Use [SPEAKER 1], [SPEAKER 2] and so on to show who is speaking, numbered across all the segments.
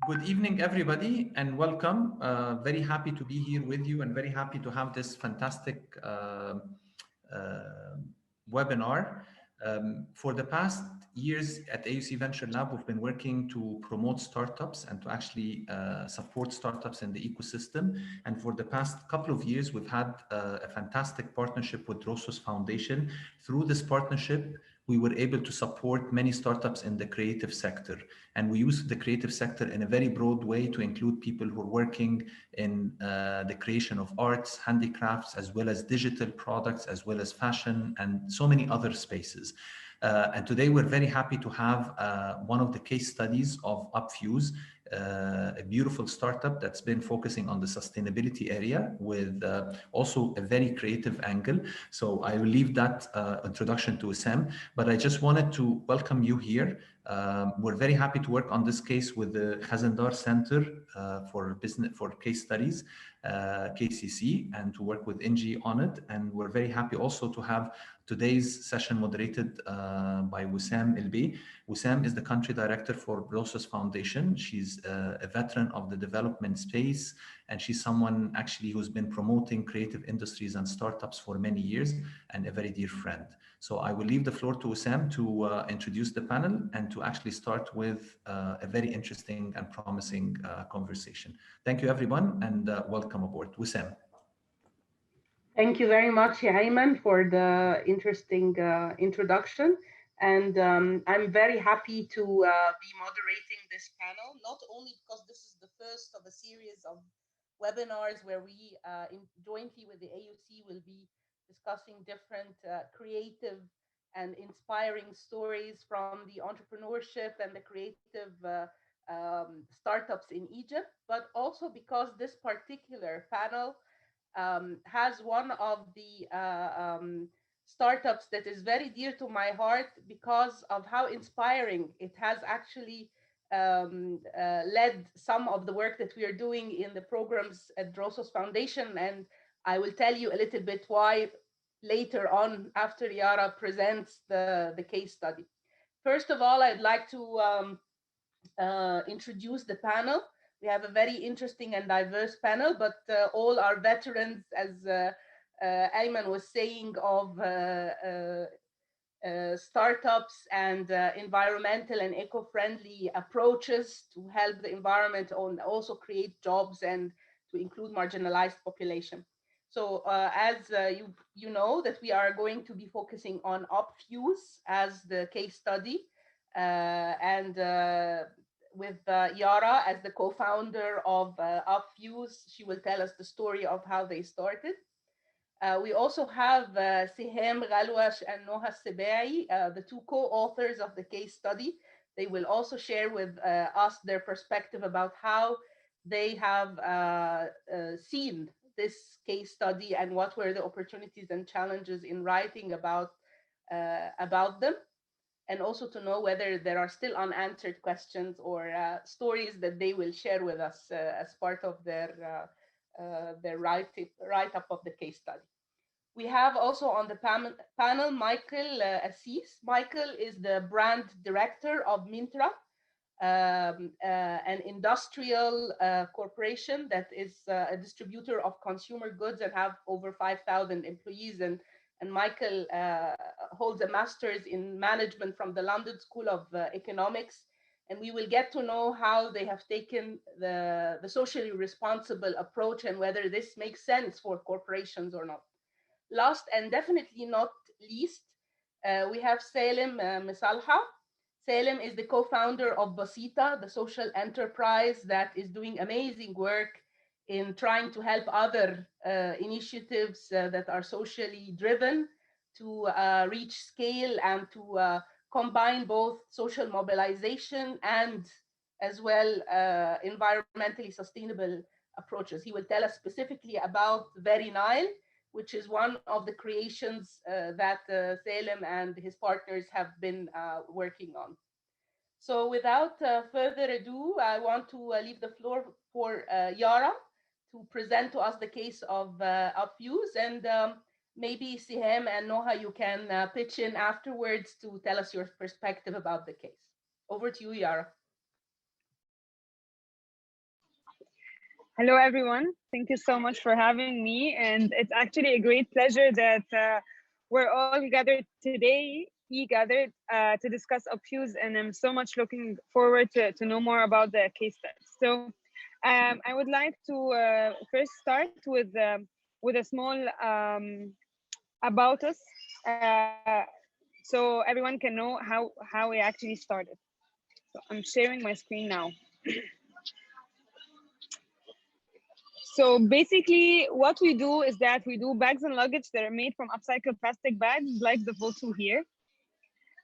[SPEAKER 1] Good evening, everybody, and welcome. Very happy to be here with you and very happy to have this fantastic uh, webinar. For the past years at AUC Venture Lab, we've been working to promote startups and to actually support startups in the ecosystem. And for the past couple of years, we've had a fantastic partnership with DROSOS Foundation. Through this partnership, we were able to support many startups in the creative sector. And we use the creative sector in a very broad way to include people who are working in the creation of arts, handicrafts, as well as digital products, as well as fashion, and so many other spaces. And today we're very happy to have one of the case studies of Upfuse, a beautiful startup that's been focusing on the sustainability area with also a very creative angle. So I will leave that introduction to Wessam, but I just wanted to welcome you here. We're very happy to work on this case with the Khazandar Center for Case Studies, KCC, and to work with NG on it. And we're very happy also to have today's session moderated by Wessam Beih. Wessam is the country director for DROSOS Foundation. She's a veteran of the development space, and she's someone actually who's been promoting creative industries and startups for many years and a very dear friend. So I will leave the floor to Wessam to introduce the panel and to actually start with a very interesting and promising conversation. Thank you, everyone, and welcome aboard. Wessam.
[SPEAKER 2] Thank you very much, Ayman, for the interesting introduction. And I'm very happy to be moderating this panel, not only because this is the first of a series of webinars where we jointly with the AUC will be discussing different creative and inspiring stories from the entrepreneurship and the creative startups in Egypt, but also because this particular panel has one of the startups that is very dear to my heart because of how inspiring it has actually led some of the work that we are doing in the programs at DROSOS Foundation. And I will tell you a little bit why later on after Yara presents the case study. First of all, I'd like to introduce the panel. We have a very interesting and diverse panel, but all are veterans, as Ayman was saying, of startups and environmental and eco-friendly approaches to help the environment and also create jobs and to include marginalized population. So as you know that we are going to be focusing on Upfuse as the case study, and with Yara as the co-founder of Upfuse. She will tell us the story of how they started. We also have Seham, Ghalwash, and Noha Sebaie, the two co-authors of the case study. They will also share with us their perspective about how they have seen this case study and what were the opportunities and challenges in writing about them, and also to know whether there are still unanswered questions or stories that they will share with us as part of their write-up of the case study. We have also on the panel Michael Assis. Michael is the brand director of Mintra, an industrial corporation that is a distributor of consumer goods and have over 5,000 employees. And Michael holds a master's in management from the London School of Economics. And we will get to know how they have taken the socially responsible approach and whether this makes sense for corporations or not. Last and definitely not least, we have Salem Massalha. Salem is the co-founder of Basita, the social enterprise that is doing amazing work in trying to help other initiatives that are socially driven to reach scale and to combine both social mobilization and as well environmentally sustainable approaches. He will tell us specifically about VeryNile, which is one of the creations that Salem and his partners have been working on. So without further ado, I want to leave the floor for Yara to present to us the case of Upfuse, and maybe Seham and Noha, you can pitch in afterwards to tell us your perspective about the case. Over to you, Yara.
[SPEAKER 3] Hello, everyone. Thank you so much for having me. And it's actually a great pleasure that we're all gathered today, gathered to discuss Opfuse. And I'm so much looking forward to know more about the case study. So I would like to first start with a small about us, so everyone can know how we actually started. So I'm sharing my screen now. So basically what we do is that we do bags and luggage that are made from upcycled plastic bags, like the photo here.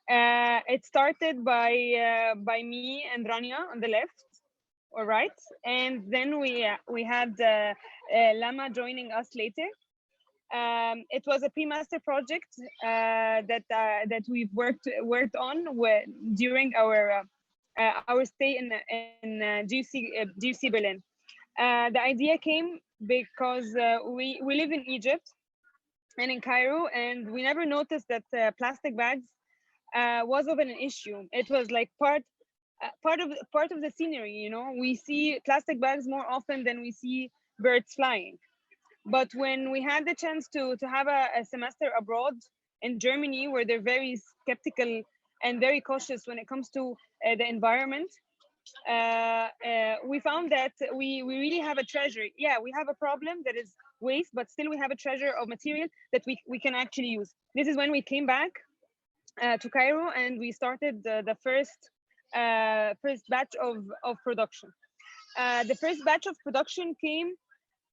[SPEAKER 3] It started by me and Rania on the left, all right, and then we had Lama joining us later. It was a pre-master project that we've worked on during our stay in GUC Berlin. The idea came because we live in Egypt and in Cairo, and we never noticed that plastic bags was of an issue. It was like part of the scenery. You know, we see plastic bags more often than we see birds flying. But when we had the chance to have a semester abroad in Germany, where they're very skeptical and very cautious when it comes to the environment, we found that we really have a treasure. Yeah, we have a problem that is waste, but still we have a treasure of material that we can actually use. This is when we came back to Cairo and we started the first batch of production. The first batch of production came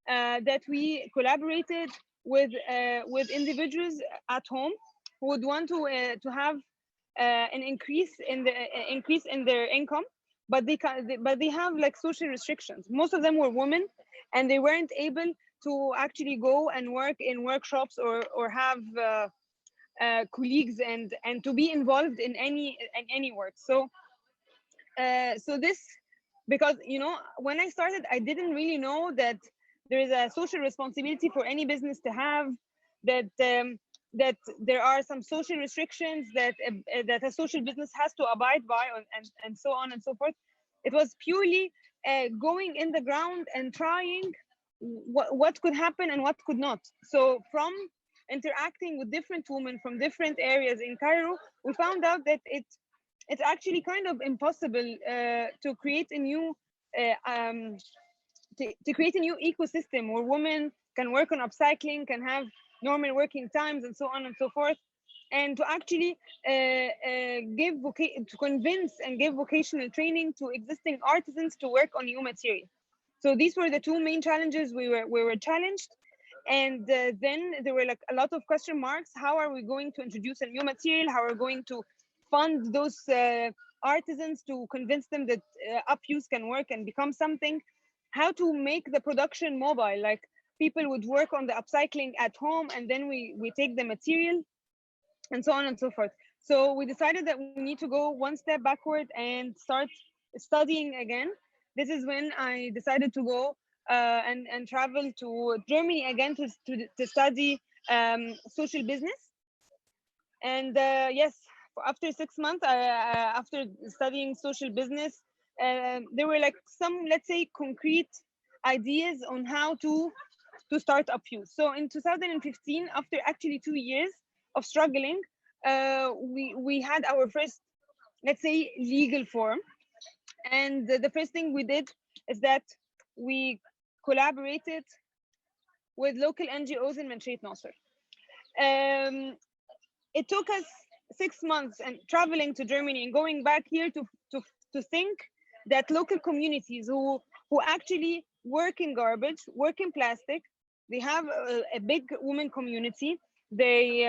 [SPEAKER 3] that we collaborated with individuals at home who would want to have an increase in their income, but they have like social restrictions. Most of them were women, and they weren't able to actually go and work in workshops or have colleagues and to be involved in any work. So this, because you know, when I started, I didn't really know that there is a social responsibility for any business to have, that that there are some social restrictions that a social business has to abide by, and so on and so forth. It was purely going in the ground and trying what could happen and what could not. So from interacting with different women from different areas in Cairo, we found out that it's actually kind of impossible to create a new to create a new ecosystem where women can work on upcycling, can have normal working times, and so on and so forth, and to actually to convince and give vocational training to existing artisans to work on new material. So these were the two main challenges we were challenged. And then there were like a lot of question marks. How are we going to introduce a new material? How are we going to fund those artisans to convince them that Opfuse can work and become something? How to make the production mobile, like people would work on the upcycling at home and then we take the material, and so on and so forth. So we decided that we need to go one step backward and start studying again. This is when I decided to go and travel to Germany again to study social business. And yes, after 6 months, after studying social business, there were like some, let's say, concrete ideas on how to start Opfuse. So in 2015, after actually 2 years of struggling, we had our first, let's say, legal form. And the first thing we did is that we collaborated with local NGOs in Menshite Nasser. It took us 6 months and traveling to Germany and going back here to think that local communities who actually work in garbage, work in plastic, they have a big women community. They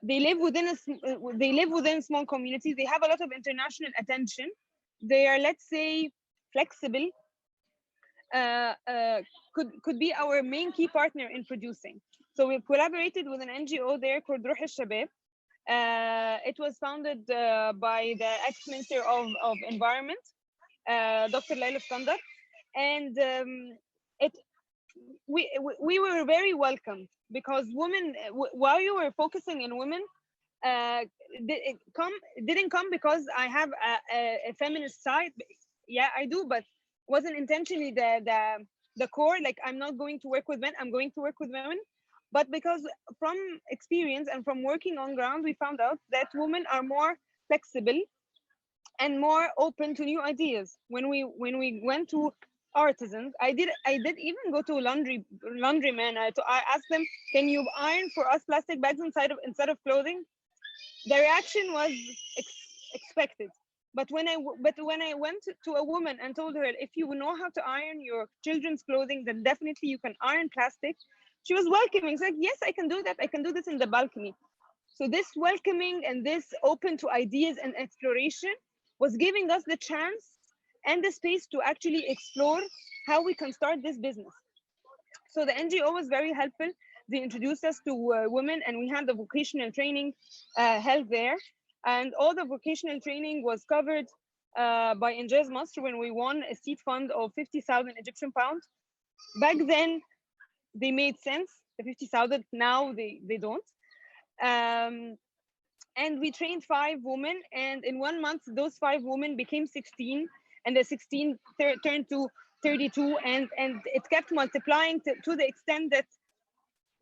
[SPEAKER 3] live within small communities. They have a lot of international attention. They are, let's say, flexible. Could be our main key partner in producing. So we collaborated with an NGO there called Roh al-Shabab. It was founded by the ex-Minister of Environment, Dr. Laila Skandar, and we were very welcome because women, while you were focusing on women, didn't come because I have a feminist side. Yeah, I do, but wasn't intentionally the core, like I'm not going to work with men, I'm going to work with women. But because from experience and from working on ground, we found out that women are more flexible and more open to new ideas. When we went to artisans, I did even go to a laundryman. I asked them, can you iron for us plastic bags instead of clothing? The reaction was expected. But when I went to a woman and told her, if you know how to iron your children's clothing, then definitely you can iron plastic, she was welcoming. She's like, yes, I can do that. I can do this in the balcony. So this welcoming and this open to ideas and exploration was giving us the chance and the space to actually explore how we can start this business. So the NGO was very helpful. They introduced us to women, and we had the vocational training held there. And all the vocational training was covered by Injaz Masr when we won a seed fund of 50,000 Egyptian pounds. Back then, they made sense, the 50,000, now they don't. And we trained 5 women, and in 1 month, those 5 women became 16, and the 16 turned to 32, and it kept multiplying to the extent that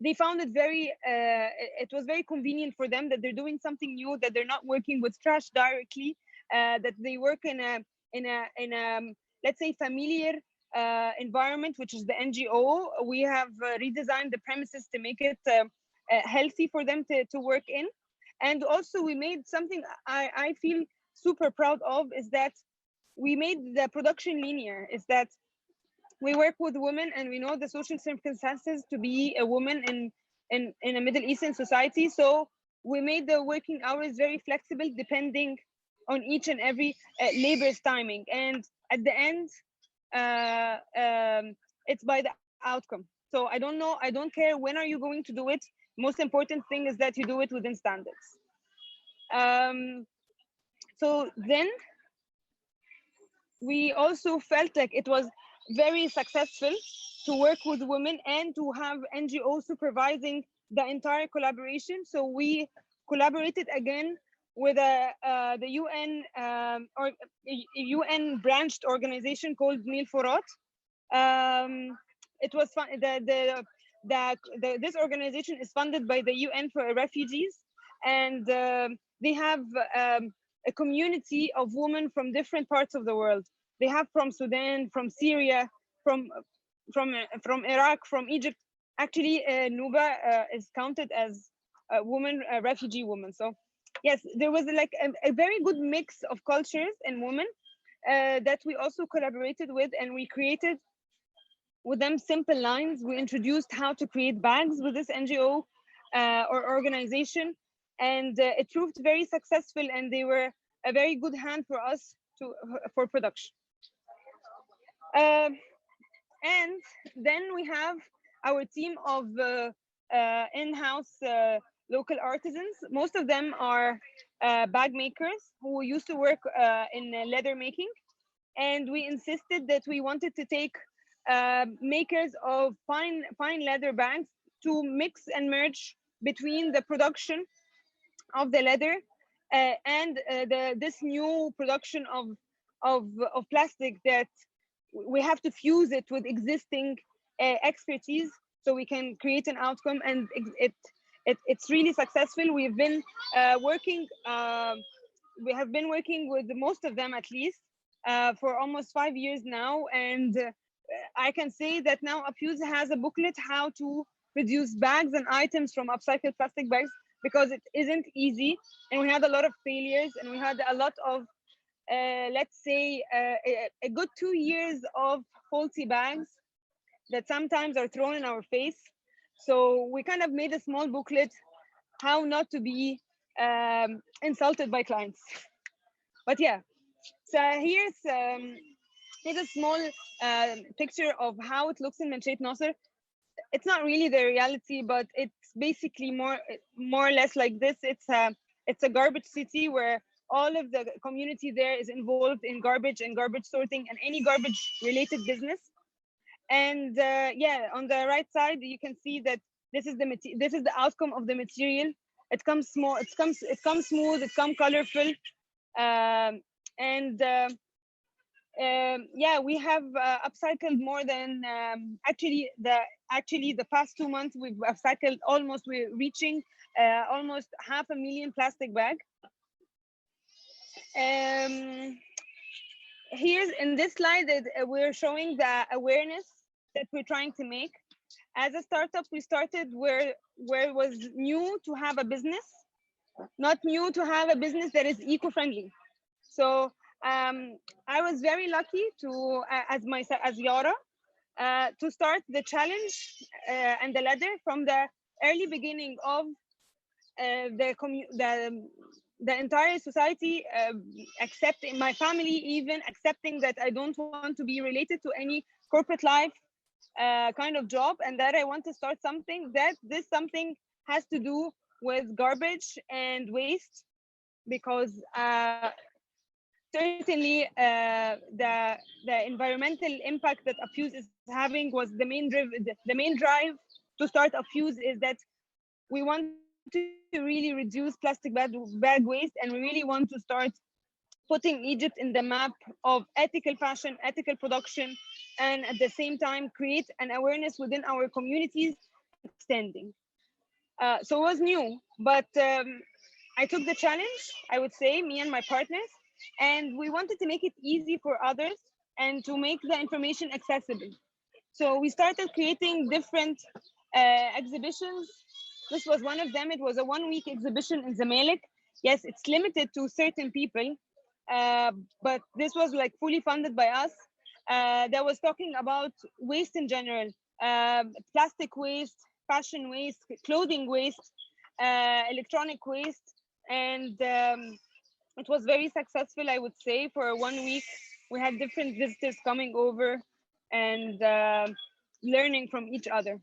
[SPEAKER 3] they found it it was very convenient for them that they're doing something new, that they're not working with trash directly, that they work in a let's say familiar environment, which is the NGO. We have redesigned the premises to make it healthy for them to work in. And also we made something I feel super proud of, is that we made the production linear, is that we work with women, and we know the social circumstances to be a woman in a Middle Eastern society. So we made the working hours very flexible depending on each and every labor's timing. And at the end, it's by the outcome. So I don't care when are you going to do it. Most important thing is that you do it within standards. So then we also felt like it was very successful to work with women and to have NGO supervising the entire collaboration. So we collaborated again with the UN or UN branched organization called Nil Forat. It was fun. This organization is funded by the UN for refugees, and they have a community of women from different parts of the world. They have from Sudan, from Syria, from Iraq, from Egypt. Actually, Nuba is counted as a woman, a refugee woman. So yes, there was like a very good mix of cultures and women that we also collaborated with, and we created with them simple lines. We introduced how to create bags with this NGO or organization, and it proved very successful, and they were a very good hand for us for production. And then we have our team of in-house local artisans. Most of them are bag makers who used to work in leather making, and we insisted that we wanted to take makers of fine leather bags to mix and merge between the production of the leather and this new production of plastic, that we have to fuse it with existing expertise so we can create an outcome, and it's really successful. We've been working with most of them, at least for almost 5 years now, and I can say that now Apuse has a booklet how to produce bags and items from upcycled plastic bags, because it isn't easy, and we had a lot of failures, and we had a lot of let's say a good 2 years of faulty bags that sometimes are thrown in our face. So we kind of made a small booklet how not to be insulted by clients. But yeah, so here's a small picture of how it looks in Menchait Nasser. It's not really the reality, but it's basically more or less like this. It's a garbage city where all of the community there is involved in garbage and garbage sorting and any garbage related business. And yeah, on the right side you can see that this is the outcome of the material. It comes small, it comes smooth, it comes colorful, and Yeah, we have upcycled more than actually the past 2 months we've upcycled almost, we're reaching almost 500,000 plastic bags. Here's in this slide that we're showing the awareness that we're trying to make. As a startup, we started where it was new to have a business, not new to have a business that is eco-friendly. So I was very lucky to, as Yara, to start the challenge and the ladder from the early beginning of the entire society, accepting my family, even accepting that I don't want to be related to any corporate life kind of job, and that I want to start something that this something has to do with garbage and waste, because certainly the environmental impact that Fuse is having was the main drive to start Fuse, is that we want to really reduce plastic bag waste, and we really want to start putting Egypt in the map of ethical fashion, ethical production, and at the same time create an awareness within our communities extending. So it was new, but I took the challenge, I would say, me and my partners, and we wanted to make it easy for others and to make the information accessible. So we started creating different exhibitions. This was one of them. It was a 1-week exhibition in Zamalek. Yes, it's limited to certain people, but this was like fully funded by us. That was talking about waste in general, plastic waste, fashion waste, clothing waste, electronic waste, and it was very successful, I would say. For 1 week, we had different visitors coming over and learning from each other.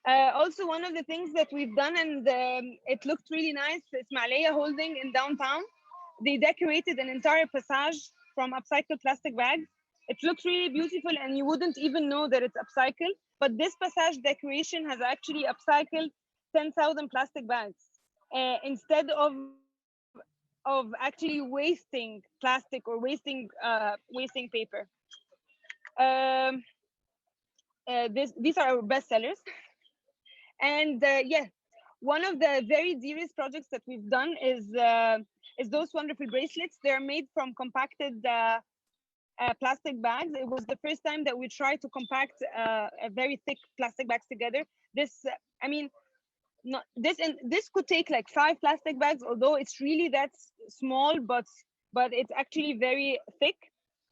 [SPEAKER 3] Also, one of the things that we've done, and it looked really nice, Ismailia Holding in downtown, they decorated an entire passage from upcycled plastic bags. It looked really beautiful, and you wouldn't even know that it's upcycled. But this passage decoration has actually upcycled 10,000 plastic bags instead of actually wasting plastic or wasting paper. These are our best sellers. And yeah, one of the very dearest projects that we've done is those wonderful bracelets. They're made from compacted plastic bags. It was the first time that we tried to compact a very thick plastic bags together. This, I mean, not this, and this could take like 5 plastic bags, although it's really that small, but it's actually very thick.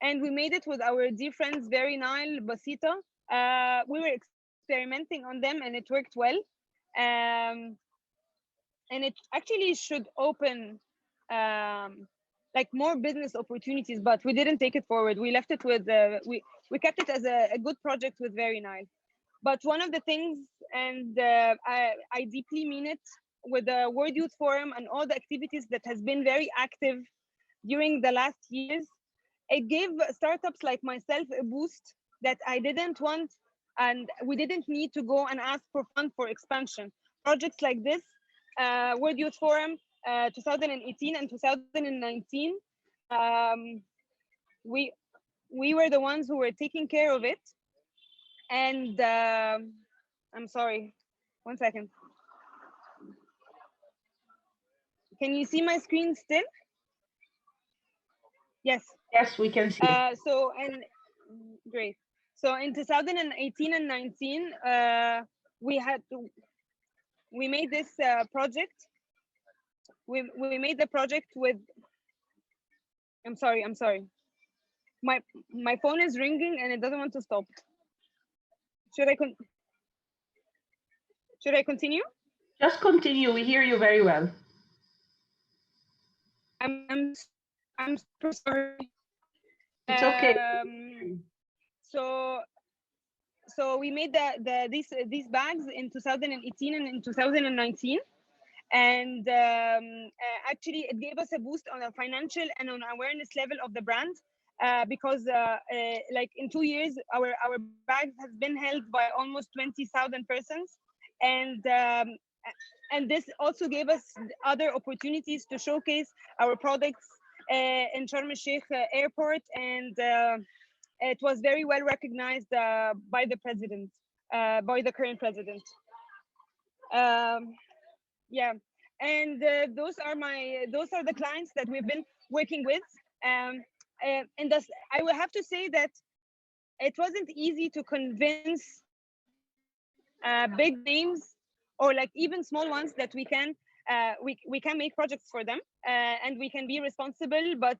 [SPEAKER 3] And we made it with our dear friends VeryNile, Basita. We were experimenting on them, and it worked well. And it actually should open like more business opportunities, but we didn't take it forward. We left it with we kept it as a good project with VeryNile. But one of the things, and I deeply mean it, with the World Youth Forum and all the activities that has been very active during the last years, it gave startups like myself a boost that I didn't want, and we didn't need to go and ask for fund for expansion. Projects like this, World Youth Forum, 2018 and 2019, we were the ones who were taking care of it. And I'm sorry, 1 second. Can you see my screen still? Yes.
[SPEAKER 2] Yes, we can see.
[SPEAKER 3] So, and great. So in 2018 and 19, we made this project. We made the project with, I'm sorry. My phone is ringing and it doesn't want to stop. Should I continue?
[SPEAKER 2] Just continue. We hear you very well.
[SPEAKER 3] I'm so sorry.
[SPEAKER 2] It's okay.
[SPEAKER 3] So we made these bags in 2018 and in 2019, and actually it gave us a boost on a financial and on awareness level of the brand, because like in 2 years our bags has been held by almost 20,000 persons, and this also gave us other opportunities to showcase our products in Sharm el-Sheikh airport, and it was very well recognized by the president, by the current president. Yeah, and those are the clients that we've been working with. And I will have to say that it wasn't easy to convince big names or like even small ones that we can make projects for them and we can be responsible. But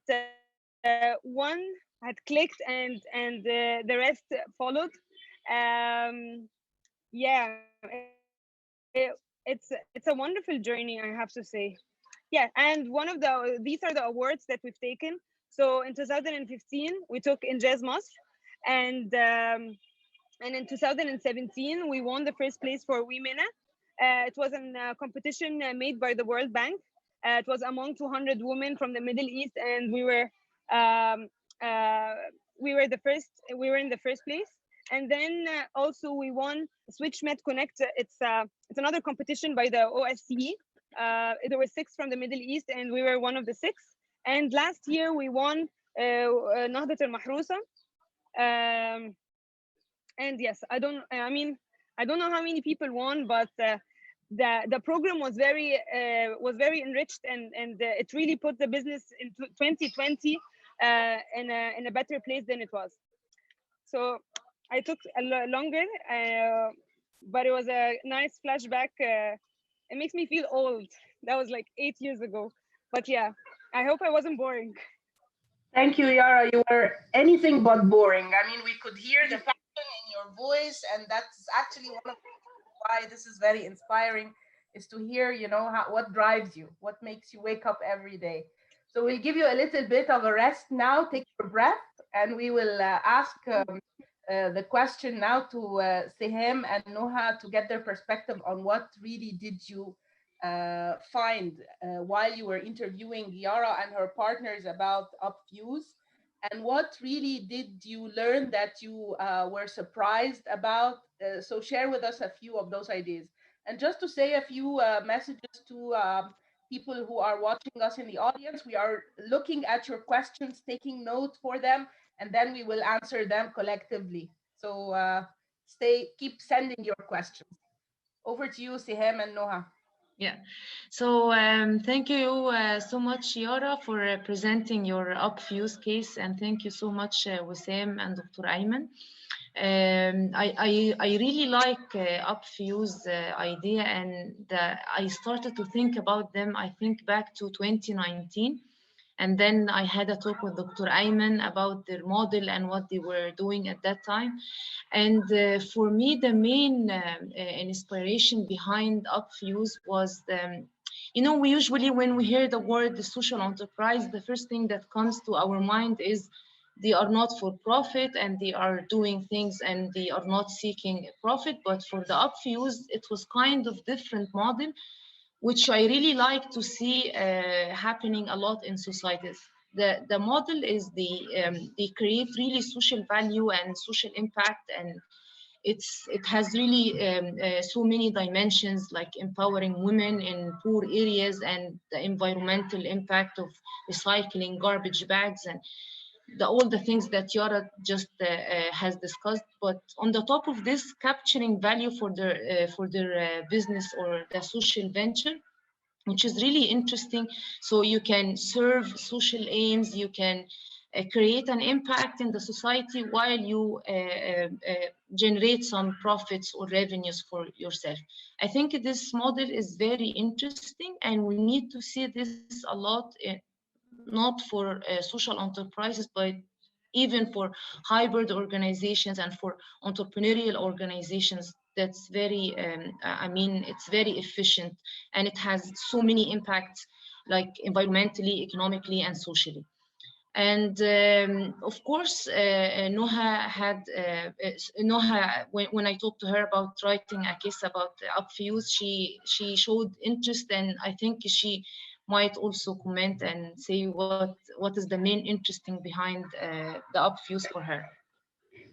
[SPEAKER 3] one had clicked, and the rest followed. Yeah, it's a wonderful journey, I have to say. Yeah, and these are the awards that we've taken. So in 2015 we took Injaz Masr, and in 2017 we won the first place for Women. It was a competition made by the World Bank. It was among 200 women from the Middle East, and we were in the first place. And then also we won SwitchMed Connect. It's another competition by the OSCE. There were 6 from the Middle East, and we were one of the 6. And last year we won Nahdat al-Mahrusa. And yes, I don't know how many people won, but the program was very enriched, and it really put the business in 2020 in a better place than it was. So I took longer, but it was a nice flashback. It makes me feel old. That was like 8 years ago. But yeah, I hope I wasn't boring.
[SPEAKER 2] Thank you, Yara. You were anything but boring. I mean, we could hear the passion in your voice, and that's actually one of the reasons why this is very inspiring, is to hear, what drives you, what makes you wake up every day. So we'll give you a little bit of a rest now. Take your breath, and we will ask the question now to Seham and Noha to get their perspective on what really did you find while you were interviewing Yara and her partners about UpFuse, and what really did you learn that you were surprised about. So share with us a few of those ideas. And just to say a few messages to people who are watching us in the audience, we are looking at your questions, taking note for them, and then we will answer them collectively. So keep sending your questions. Over to you, Seham and Noha.
[SPEAKER 4] Yeah, so thank you so much, Yara, for presenting your UpFuse case, and thank you so much, Wessam and Dr. Ayman. I really like UpFuse idea, and I started to think about them, I think back to 2019. And then I had a talk with Dr. Ayman about their model and what they were doing at that time. And for me, the main inspiration behind UpFuse was, we usually, when we hear the word the social enterprise, the first thing that comes to our mind is they are not for profit and they are doing things and they are not seeking profit. But for the UpFuse, it was kind of different model, which I really like to see happening a lot in societies. The model is they create really social value and social impact, and it has really so many dimensions, like empowering women in poor areas and the environmental impact of recycling garbage bags and all the things that Yara just has discussed. But on the top of this, capturing value for their business or the social venture, which is really interesting. So you can serve social aims, you can create an impact in the society while you generate some profits or revenues for yourself. I think this model is very interesting, and we need to see this a lot, not for social enterprises, but even for hybrid organizations and for entrepreneurial organizations. That's very, it's very efficient, and it has so many impacts, like environmentally, economically, and socially. And of course, Noha when I talked to her about writing a case about UpFuse, she showed interest, and I think she might also comment and say what is the main interesting behind the UpFuse for her.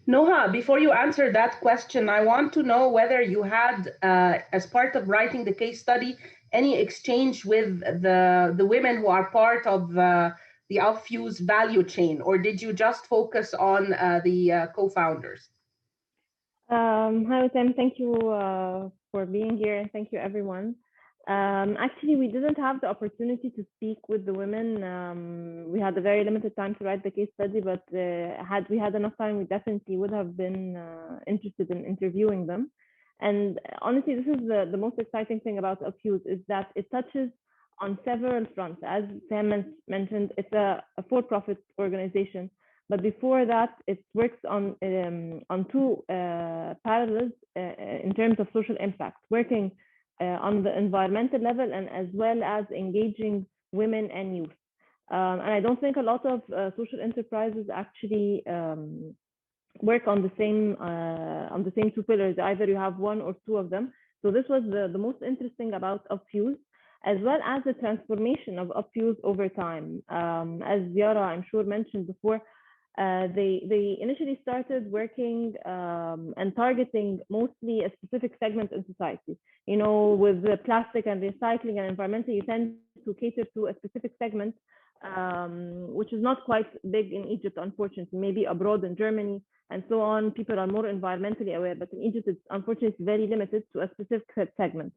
[SPEAKER 2] Noha, before you answer that question, I want to know whether you had, as part of writing the case study, any exchange with the women who are part of the off-use value chain, or did you just focus on the co-founders?
[SPEAKER 5] Hi, Wessam. Thank you for being here, and thank you, everyone. Actually, we didn't have the opportunity to speak with the women. We had a very limited time to write the case study, but had we had enough time, we definitely would have been interested in interviewing them. And honestly, this is the most exciting thing about Off-Use, is that it touches on several fronts. As Sam mentioned, it's a for-profit organization. But before that, it works on two parallels in terms of social impact, working on the environmental level and as well as engaging women and youth. And I don't think a lot of social enterprises actually work on the same two pillars. Either you have one or two of them. So this was the most interesting about Off-Use, as well as the transformation of Off-Use over time. As Yara, I'm sure, mentioned before, they initially started working and targeting mostly a specific segment in society. You know, with the plastic and recycling and environmental, you tend to cater to a specific segment, which is not quite big in Egypt, unfortunately. Maybe abroad in Germany and so on, people are more environmentally aware, but in Egypt, it's unfortunately very limited to a specific segment.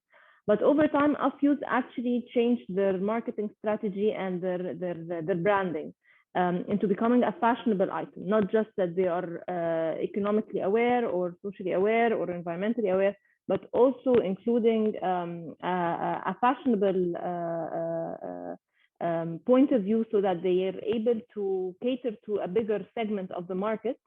[SPEAKER 5] But over time, Off-Use actually changed their marketing strategy and their branding into becoming a fashionable item, not just that they are economically aware or socially aware or environmentally aware, but also including a fashionable point of view, so that they are able to cater to a bigger segment of the market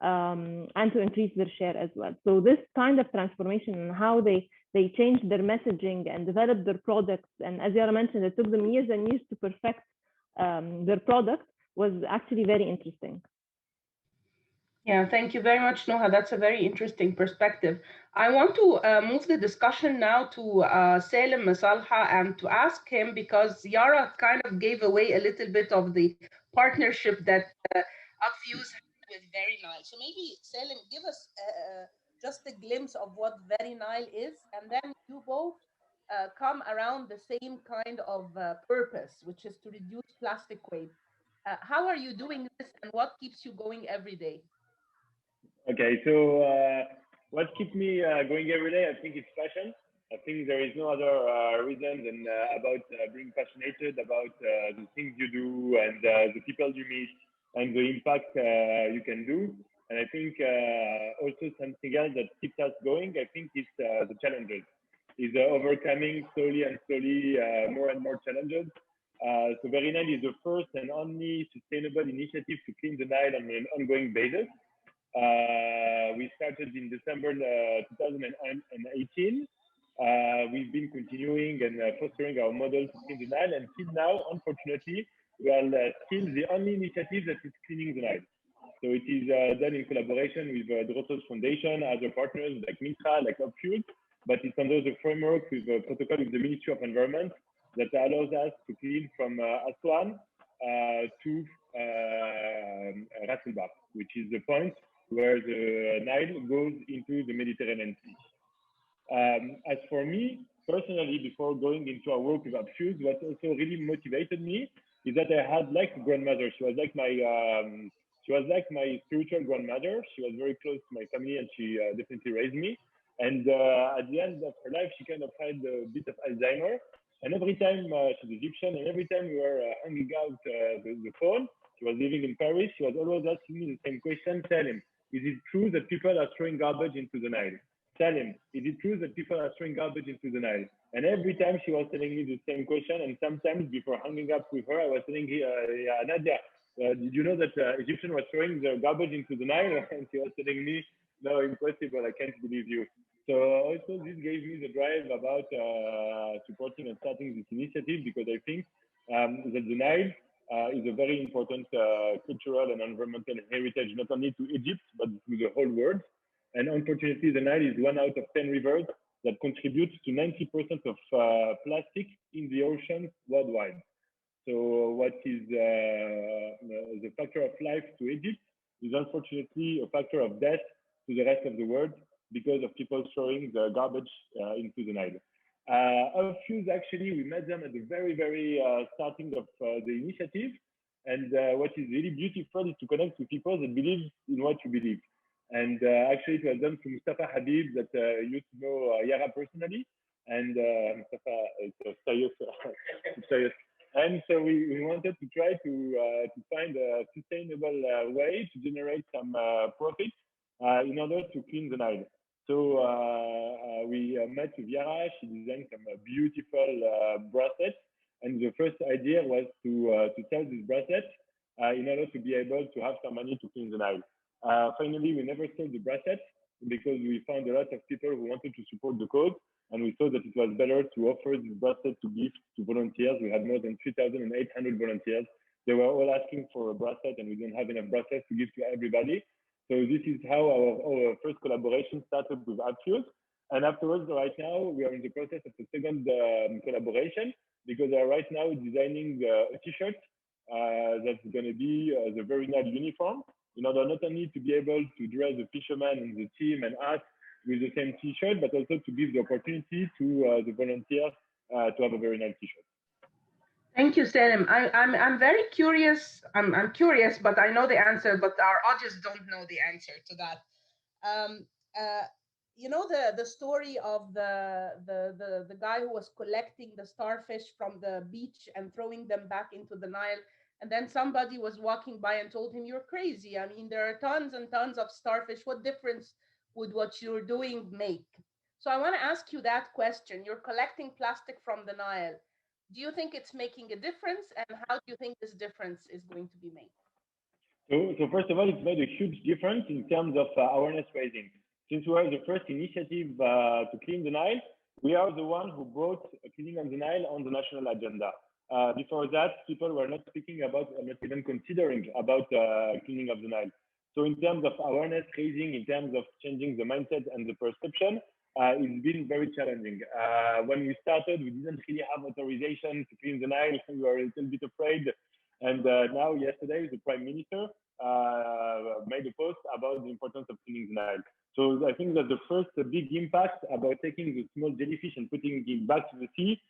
[SPEAKER 5] and to increase their share as well. So this kind of transformation and how they changed their messaging and developed their products, and as Yara mentioned, it took them years and years to perfect their product, was actually very interesting.
[SPEAKER 2] Yeah, thank you very much, Noha. That's a very interesting perspective. I want to move the discussion now to Salem Massalha and to ask him, because Yara kind of gave away a little bit of the partnership that Off-Use had with VeryNile. So maybe, Salem, give us just a glimpse of what VeryNile is, and then you both come around the same kind of purpose, which is to reduce plastic waste. How are you doing this, and what keeps you going every day?
[SPEAKER 6] Okay, so what keeps me going every day? I think it's passion. I think there is no other reason than about being passionate about the things you do and the people you meet and the impact you can do. And I think also something else that keeps us going, I think, is the challenges. Is overcoming slowly and slowly more and more challenges. So VeryNile is the first and only sustainable initiative to clean the Nile on an ongoing basis. We started in December 2018. We've been continuing and fostering our model to clean the Nile, and till now, unfortunately, we are still the only initiative that is cleaning the Nile. So it is done in collaboration with DROSOS Foundation, other partners like Mintra, like Off-Use, but it's under the framework with a protocol with the Ministry of Environment that allows us to clean from Aswan to Rasselbach, which is the point where the Nile goes into the Mediterranean Sea. As for me, personally, before going into our work with Off-Use, what also really motivated me is that I had like a grandmother. She was like my spiritual grandmother. She was very close to my family, and she definitely raised me. And at the end of her life, she kind of had a bit of Alzheimer. And every time she's Egyptian, and every time we were hanging out the phone, she was living in Paris, she was always asking me the same question: Salem, is it true that people are throwing garbage into the Nile? Salem, is it true that people are throwing garbage into the Nile? And every time she was telling me the same question, and sometimes before hanging up with her, I was telling her, yeah, Nadia, did you know that Egyptians were throwing the garbage into the Nile? And she was telling me, no, impossible, I can't believe you. So also this gave me the drive about supporting and starting this initiative, because I think that the Nile is a very important cultural and environmental heritage, not only to Egypt, but to the whole world. And unfortunately, the Nile is 1 out of 10 rivers that contributes to 90% of plastic in the ocean worldwide. So what is the factor of life to Egypt is unfortunately a factor of death to the rest of the world, because of people throwing the garbage into the Nile. Off-Use, actually, we met them at the very, very starting of the initiative. And what is really beautiful is to connect with people that believe in what you believe. And actually, it was done to Mustafa Habib that used to know Yara personally. And Mustafa is serious. Serious. And so we wanted to try to find a sustainable way to generate some profit in order to clean the Nile. So we met with Yara. She designed some beautiful bracelets. And the first idea was to sell these bracelets in order to be able to have some money to clean the Nile. Finally, we never sold the bracelets because we found a lot of people who wanted to support the cause. And we thought that it was better to offer this bracelet to gift to volunteers. We had more than 3,800 volunteers. They were all asking for a bracelet, and we didn't have enough bracelets to give to everybody. So this is how our first collaboration started with AppFuse. And afterwards, right now, we are in the process of the second collaboration because we are right now designing a T-shirt that's going to be the VeryNile uniform in order not only to be able to dress the fishermen and the team and us with the same T-shirt, but also to give the opportunity to the volunteers to have a VeryNile T-shirt.
[SPEAKER 2] Thank you, Salem. I'm very curious. I'm curious, but I know the answer, but our audience don't know the answer to that. You know the story of the guy who was collecting the starfish from the beach and throwing them back into the Nile, and then somebody was walking by and told him, "You're crazy. I mean, there are tons and tons of starfish. What difference would what you're doing make?" So I want to ask you that question. You're collecting plastic from the Nile. Do you think it's making a difference, and how do you think this difference is going to be made?
[SPEAKER 6] So first of all, it's made a huge difference in terms of awareness raising. Since we are the first initiative to clean the Nile, we are the one who brought cleaning on the Nile on the national agenda. Before that, people were not speaking about, not even considering about cleaning of the Nile. So in terms of awareness raising, in terms of changing the mindset and the perception, it's been very challenging. When we started, we didn't really have authorization to clean the Nile. We were a little bit afraid. And now, yesterday, the Prime Minister made a post about the importance of cleaning the Nile. So I think that the first big impact about taking the small jellyfish and putting it back to the sea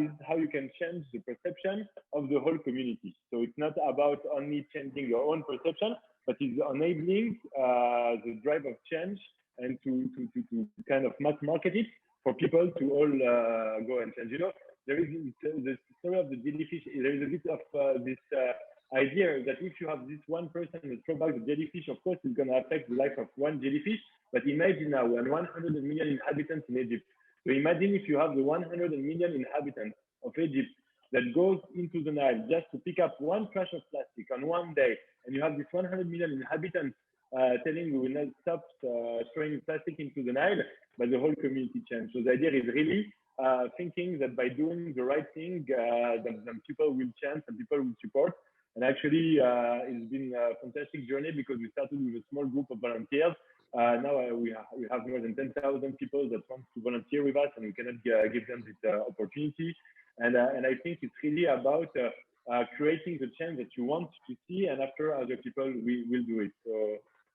[SPEAKER 6] is how you can change the perception of the whole community. So it's not about only changing your own perception, but it's enabling the drive of change and to kind of mass market it for people to all go and change. You know, there is the story of the jellyfish. There is a bit of this idea that if you have this one person that throw back the jellyfish, of course, it's going to affect the life of one jellyfish. But imagine now, we're 100 million inhabitants in Egypt. So imagine if you have the 100 million inhabitants of Egypt that goes into the Nile just to pick up one trash of plastic on one day, and you have this 100 million inhabitants telling we will not stop throwing plastic into the Nile, but the whole community change. So the idea is really thinking that by doing the right thing, then people will change and people will support. And actually, it's been a fantastic journey because we started with a small group of volunteers. Now we have more than 10,000 people that want to volunteer with us, and we cannot give them this opportunity. And I think it's really about creating the change that you want to see, and after other people will do it.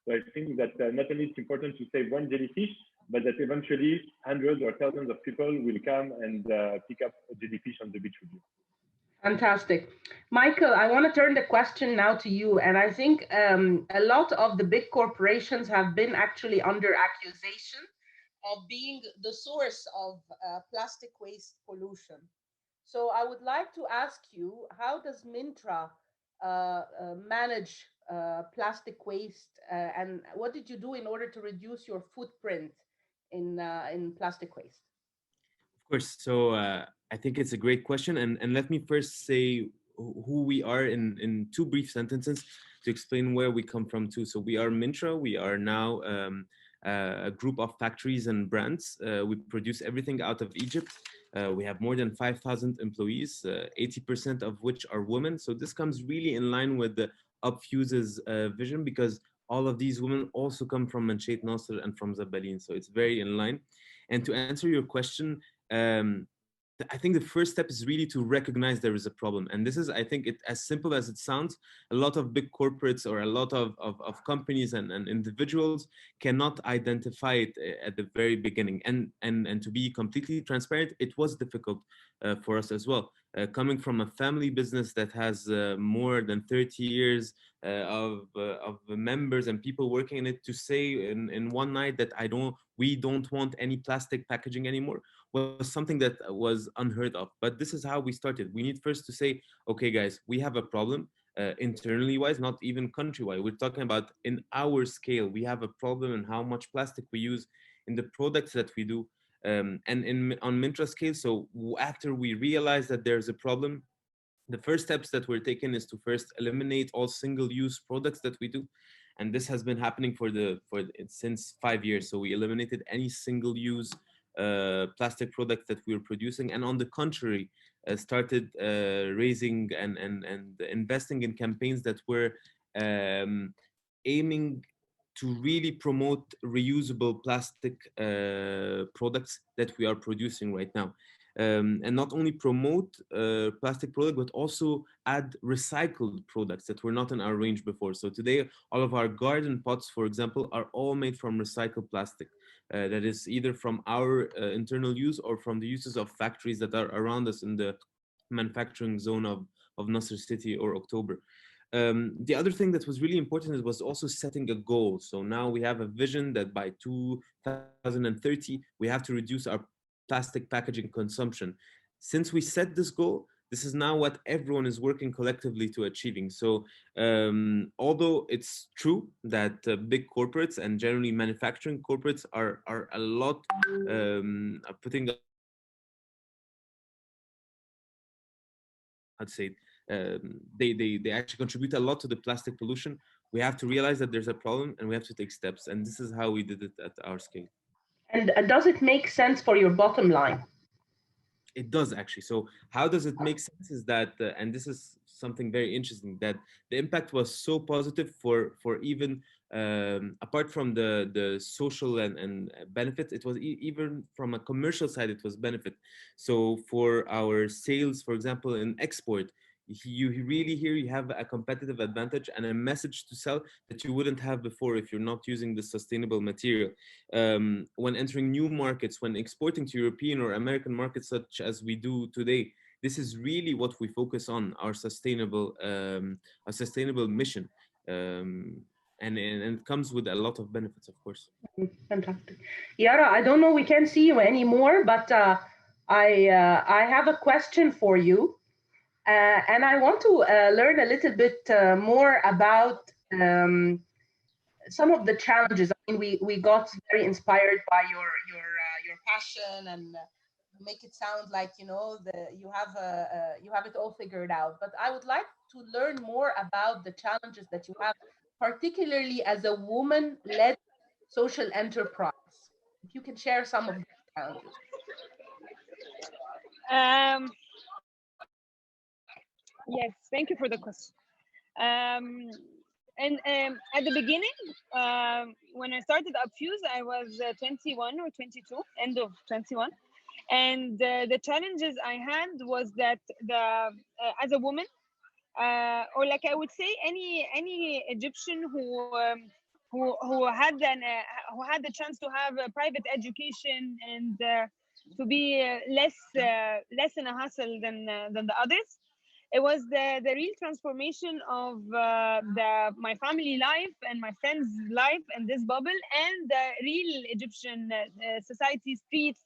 [SPEAKER 6] So I think that not only it's important to save one jellyfish, but that eventually hundreds or thousands of people will come and pick up a jellyfish on the beach with you.
[SPEAKER 2] Fantastic. Michael, I want to turn the question now to you. And I think a lot of the big corporations have been actually under accusation of being the source of plastic waste pollution. So I would like to ask you, how does Mintra manage plastic waste, and what did you do in order to reduce your footprint in plastic waste?
[SPEAKER 7] Of course. So I think it's a great question. And let me first say who we are in two brief sentences to explain where we come from too. So we are Mintra. We are now a group of factories and brands. We produce everything out of Egypt. We have more than 5,000 employees, 80% of which are women. So this comes really in line with the AppFuse's vision, because all of these women also come from Mansheit Nasser and from Sebaie. So it's very in line. And to answer your question, I think the first step is really to recognize there is a problem. And this is, I think, as simple as it sounds. A lot of big corporates or a lot of companies and individuals cannot identify it at the very beginning. And to be completely transparent, it was difficult for us as well. coming from a family business that has more than 30 years of members and people working in it, to say in one night that we don't want any plastic packaging anymore was something that was unheard of. But this is how we started. We need first to say, okay, guys, we have a problem. Internally wise, not even countrywide. We're talking about in our scale, we have a problem in how much plastic we use in the products that we do, and on Mintra scale. So after we realize that there's a problem, the first steps that we're taking is to first eliminate all single-use products that we do, and this has been happening since 5 years. So we eliminated any single-use plastic products that we were producing, and on the contrary, started raising and investing in campaigns that were aiming to really promote reusable plastic products that we are producing right now. And not only promote plastic product, but also add recycled products that were not in our range before. So today, all of our garden pots, for example, are all made from recycled plastic. That is either from our internal use or from the uses of factories that are around us in the manufacturing zone of Nasr City or October. The other thing that was really important was also setting a goal. So now we have a vision that by 2030, we have to reduce our plastic packaging consumption. Since we set this goal, this is now what everyone is working collectively to achieving. So although it's true that big corporates and generally manufacturing corporates are a lot putting, I'd say, they actually contribute a lot to the plastic pollution. We have to realize that there's a problem and we have to take steps. And this is how we did it at our scale.
[SPEAKER 2] And does it make sense for your bottom line?
[SPEAKER 7] It does, actually. So how does it make sense is that, and this is something very interesting, that the impact was so positive for even apart from the social and benefits, it was even from a commercial side, it was benefit. So for our sales, for example, in export, you really here you have a competitive advantage and a message to sell that you wouldn't have before if you're not using the sustainable material. When entering new markets, when exporting to European or American markets such as we do today, this is really what we focus on, our sustainable mission. And it comes with a lot of benefits, of course.
[SPEAKER 2] Fantastic. Yara, I don't know, we can't see you anymore, but I have a question for you. And I want to learn a little bit more about some of the challenges. I mean, we got very inspired by your passion, and make it sound like you have it all figured out. But I would like to learn more about the challenges that you have, particularly as a woman-led social enterprise. If you can share some of the challenges.
[SPEAKER 3] Yes, thank you for the question. And at the beginning, when I started Upfuse, I was 21 or 22, end of 21. And the challenges I had was that as a woman, or like I would say, any Egyptian who had the chance to have a private education and to be less in a hustle than the others. It was the real transformation of my family life and my friends' life and this bubble, and the real Egyptian society, streets,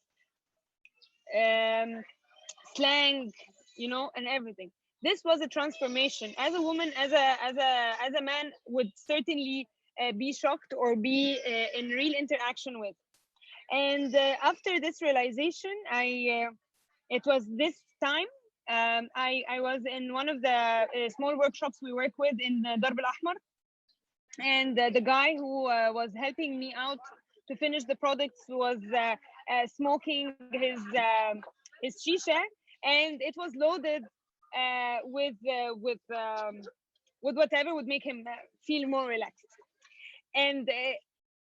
[SPEAKER 3] slang, and everything. This was a transformation. As a woman, as a man, would certainly be shocked or be in real interaction with. And after this realization, it was this time. I was in one of the small workshops we work with in Darb al-Ahmar, and the guy who was helping me out to finish the products was smoking his shisha, and it was loaded with whatever would make him feel more relaxed. And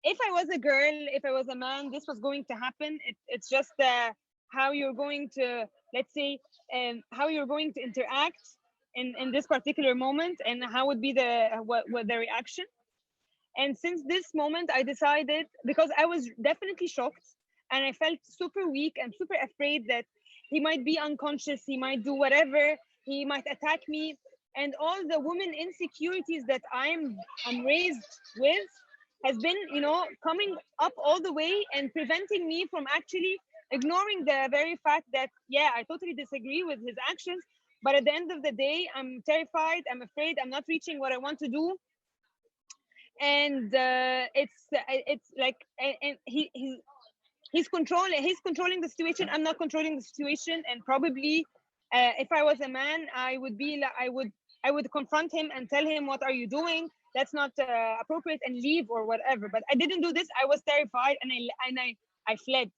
[SPEAKER 3] if I was a girl, if I was a man, this was going to happen. It's just how you're going to, let's say, how you're going to interact in this particular moment, and how would be the reaction. And since this moment, I decided, because I was definitely shocked and I felt super weak and super afraid that he might be unconscious, he might do whatever, he might attack me. And all the women insecurities that I'm raised with has been, you know, coming up all the way and preventing me from actually ignoring the very fact that, yeah, I totally disagree with his actions, but at the end of the day, I'm terrified, I'm afraid, I'm not reaching what I want to do. And it's like, and he's controlling the situation. I'm not controlling the situation. And probably if I was a man, I would be like, I would confront him and tell him, what are you doing? That's not appropriate, and leave or whatever. But I didn't do this. I was terrified, and I fled.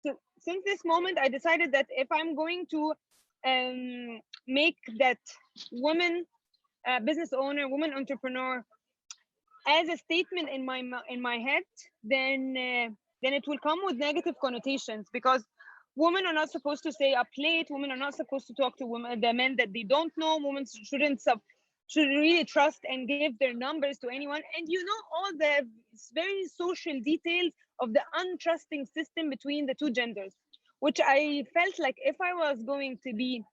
[SPEAKER 3] So since this moment, I decided that if I'm going to make that woman business owner, woman entrepreneur, as a statement in my head, then it will come with negative connotations, because women are not supposed to stay up late. Women are not supposed to talk to the men that they don't know. Women should really trust and give their numbers to anyone. And you know, all the very social details of the untrusting system between the two genders, which I felt like if I was going to be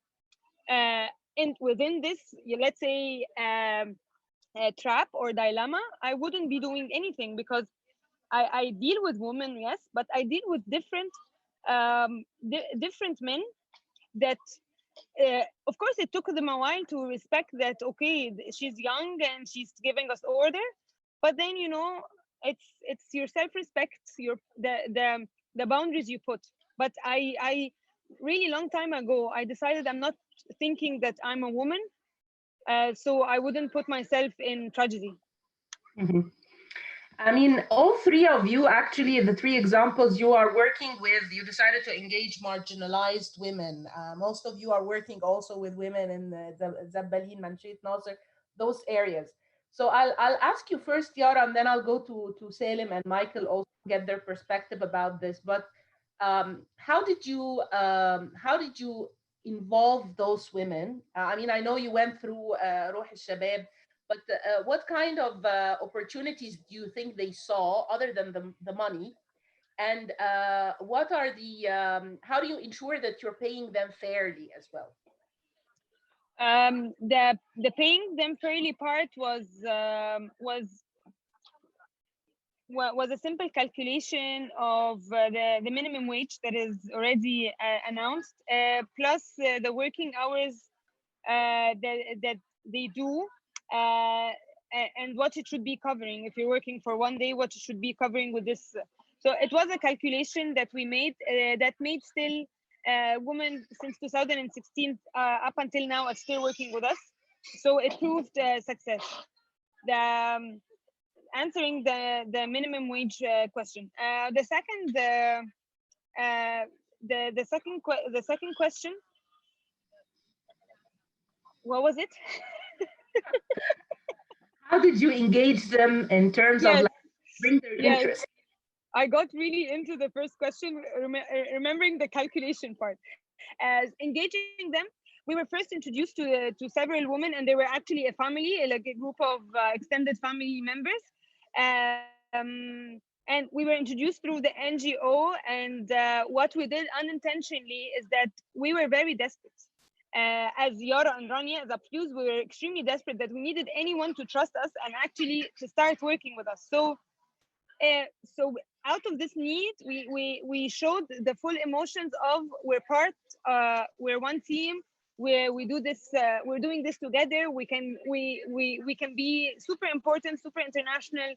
[SPEAKER 3] within this, let's say, trap or dilemma, I wouldn't be doing anything, because I deal with women, yes, but I deal with different men that of course it took them a while to respect that, okay, she's young and she's giving us order, but then, you know, it's your self-respect, the boundaries you put. But I really long time ago, I decided I'm not thinking that I'm a woman, so I wouldn't put myself in tragedy.
[SPEAKER 2] Mm-hmm. I mean, all three of you, actually, the three examples you are working with, you decided to engage marginalized women. Most of you are working also with women in the Zabbalin, Manshit, Nasser, those areas. So I'll ask you first, Yara, and then I'll go to Salem and Michael also get their perspective about this. But how did you involve those women? I mean, I know you went through Ruh al-Shabab, but what kind of opportunities do you think they saw other than the money? And what are how do you ensure that you're paying them fairly as well?
[SPEAKER 3] The paying them fairly part was a simple calculation of the minimum wage that is already announced, plus the working hours that they do, and what it should be covering. If you're working for one day, what it should be covering with this. So it was a calculation that we made that made still women since 2016 up until now are still working with us. So it proved success. Answering the minimum wage question. The second question. What was it?
[SPEAKER 2] How did you engage them in terms of like, bring their interest?
[SPEAKER 3] I got really into the first question, remembering the calculation part. As engaging them, we were first introduced to several women, and they were actually a family, like a group of extended family members. And we were introduced through the NGO, and what we did unintentionally is that we were very desperate. As Yara and Rania, as Apfuse, we were extremely desperate that we needed anyone to trust us and actually to start working with us. So out of this need, we showed the full emotions of we're one team, we do this, we're doing this together. We can be super important, super international.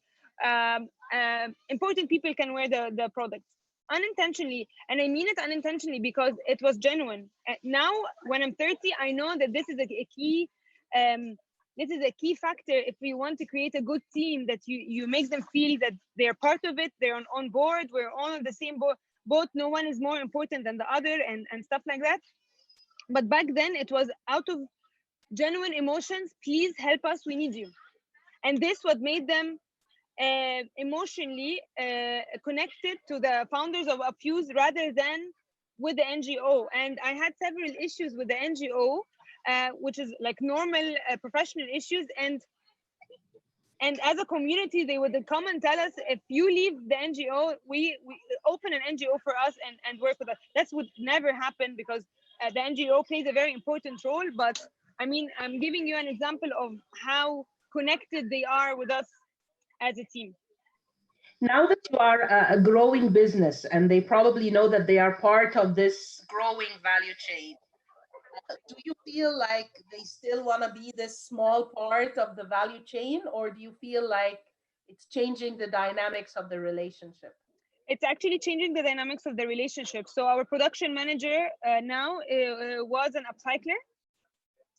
[SPEAKER 3] Important people can wear the products unintentionally, and I mean it unintentionally because it was genuine. Now, when I'm 30, I know that this is a key. This is a key factor if we want to create a good team, that you make them feel that they're part of it, they're on board, we're all on the same boat, no one is more important than the other, and stuff like that. But back then it was out of genuine emotions. Please help us, we need you. And this what made them emotionally connected to the founders of Apfuse rather than with the NGO. And I had several issues with the NGO, which is like normal professional issues, and And as a community, they would come and tell us, if you leave the NGO, we open an NGO for us and work with us. That would never happen because the NGO plays a very important role. But I mean, I'm giving you an example of how connected they are with us as a team.
[SPEAKER 2] Now that you are a growing business and they probably know that they are part of this growing value chain, do you feel like they still want to be this small part of the value chain, or do you feel like it's changing the dynamics of the relationship?
[SPEAKER 3] It's actually changing the dynamics of the relationship. So our production manager now was an upcycler,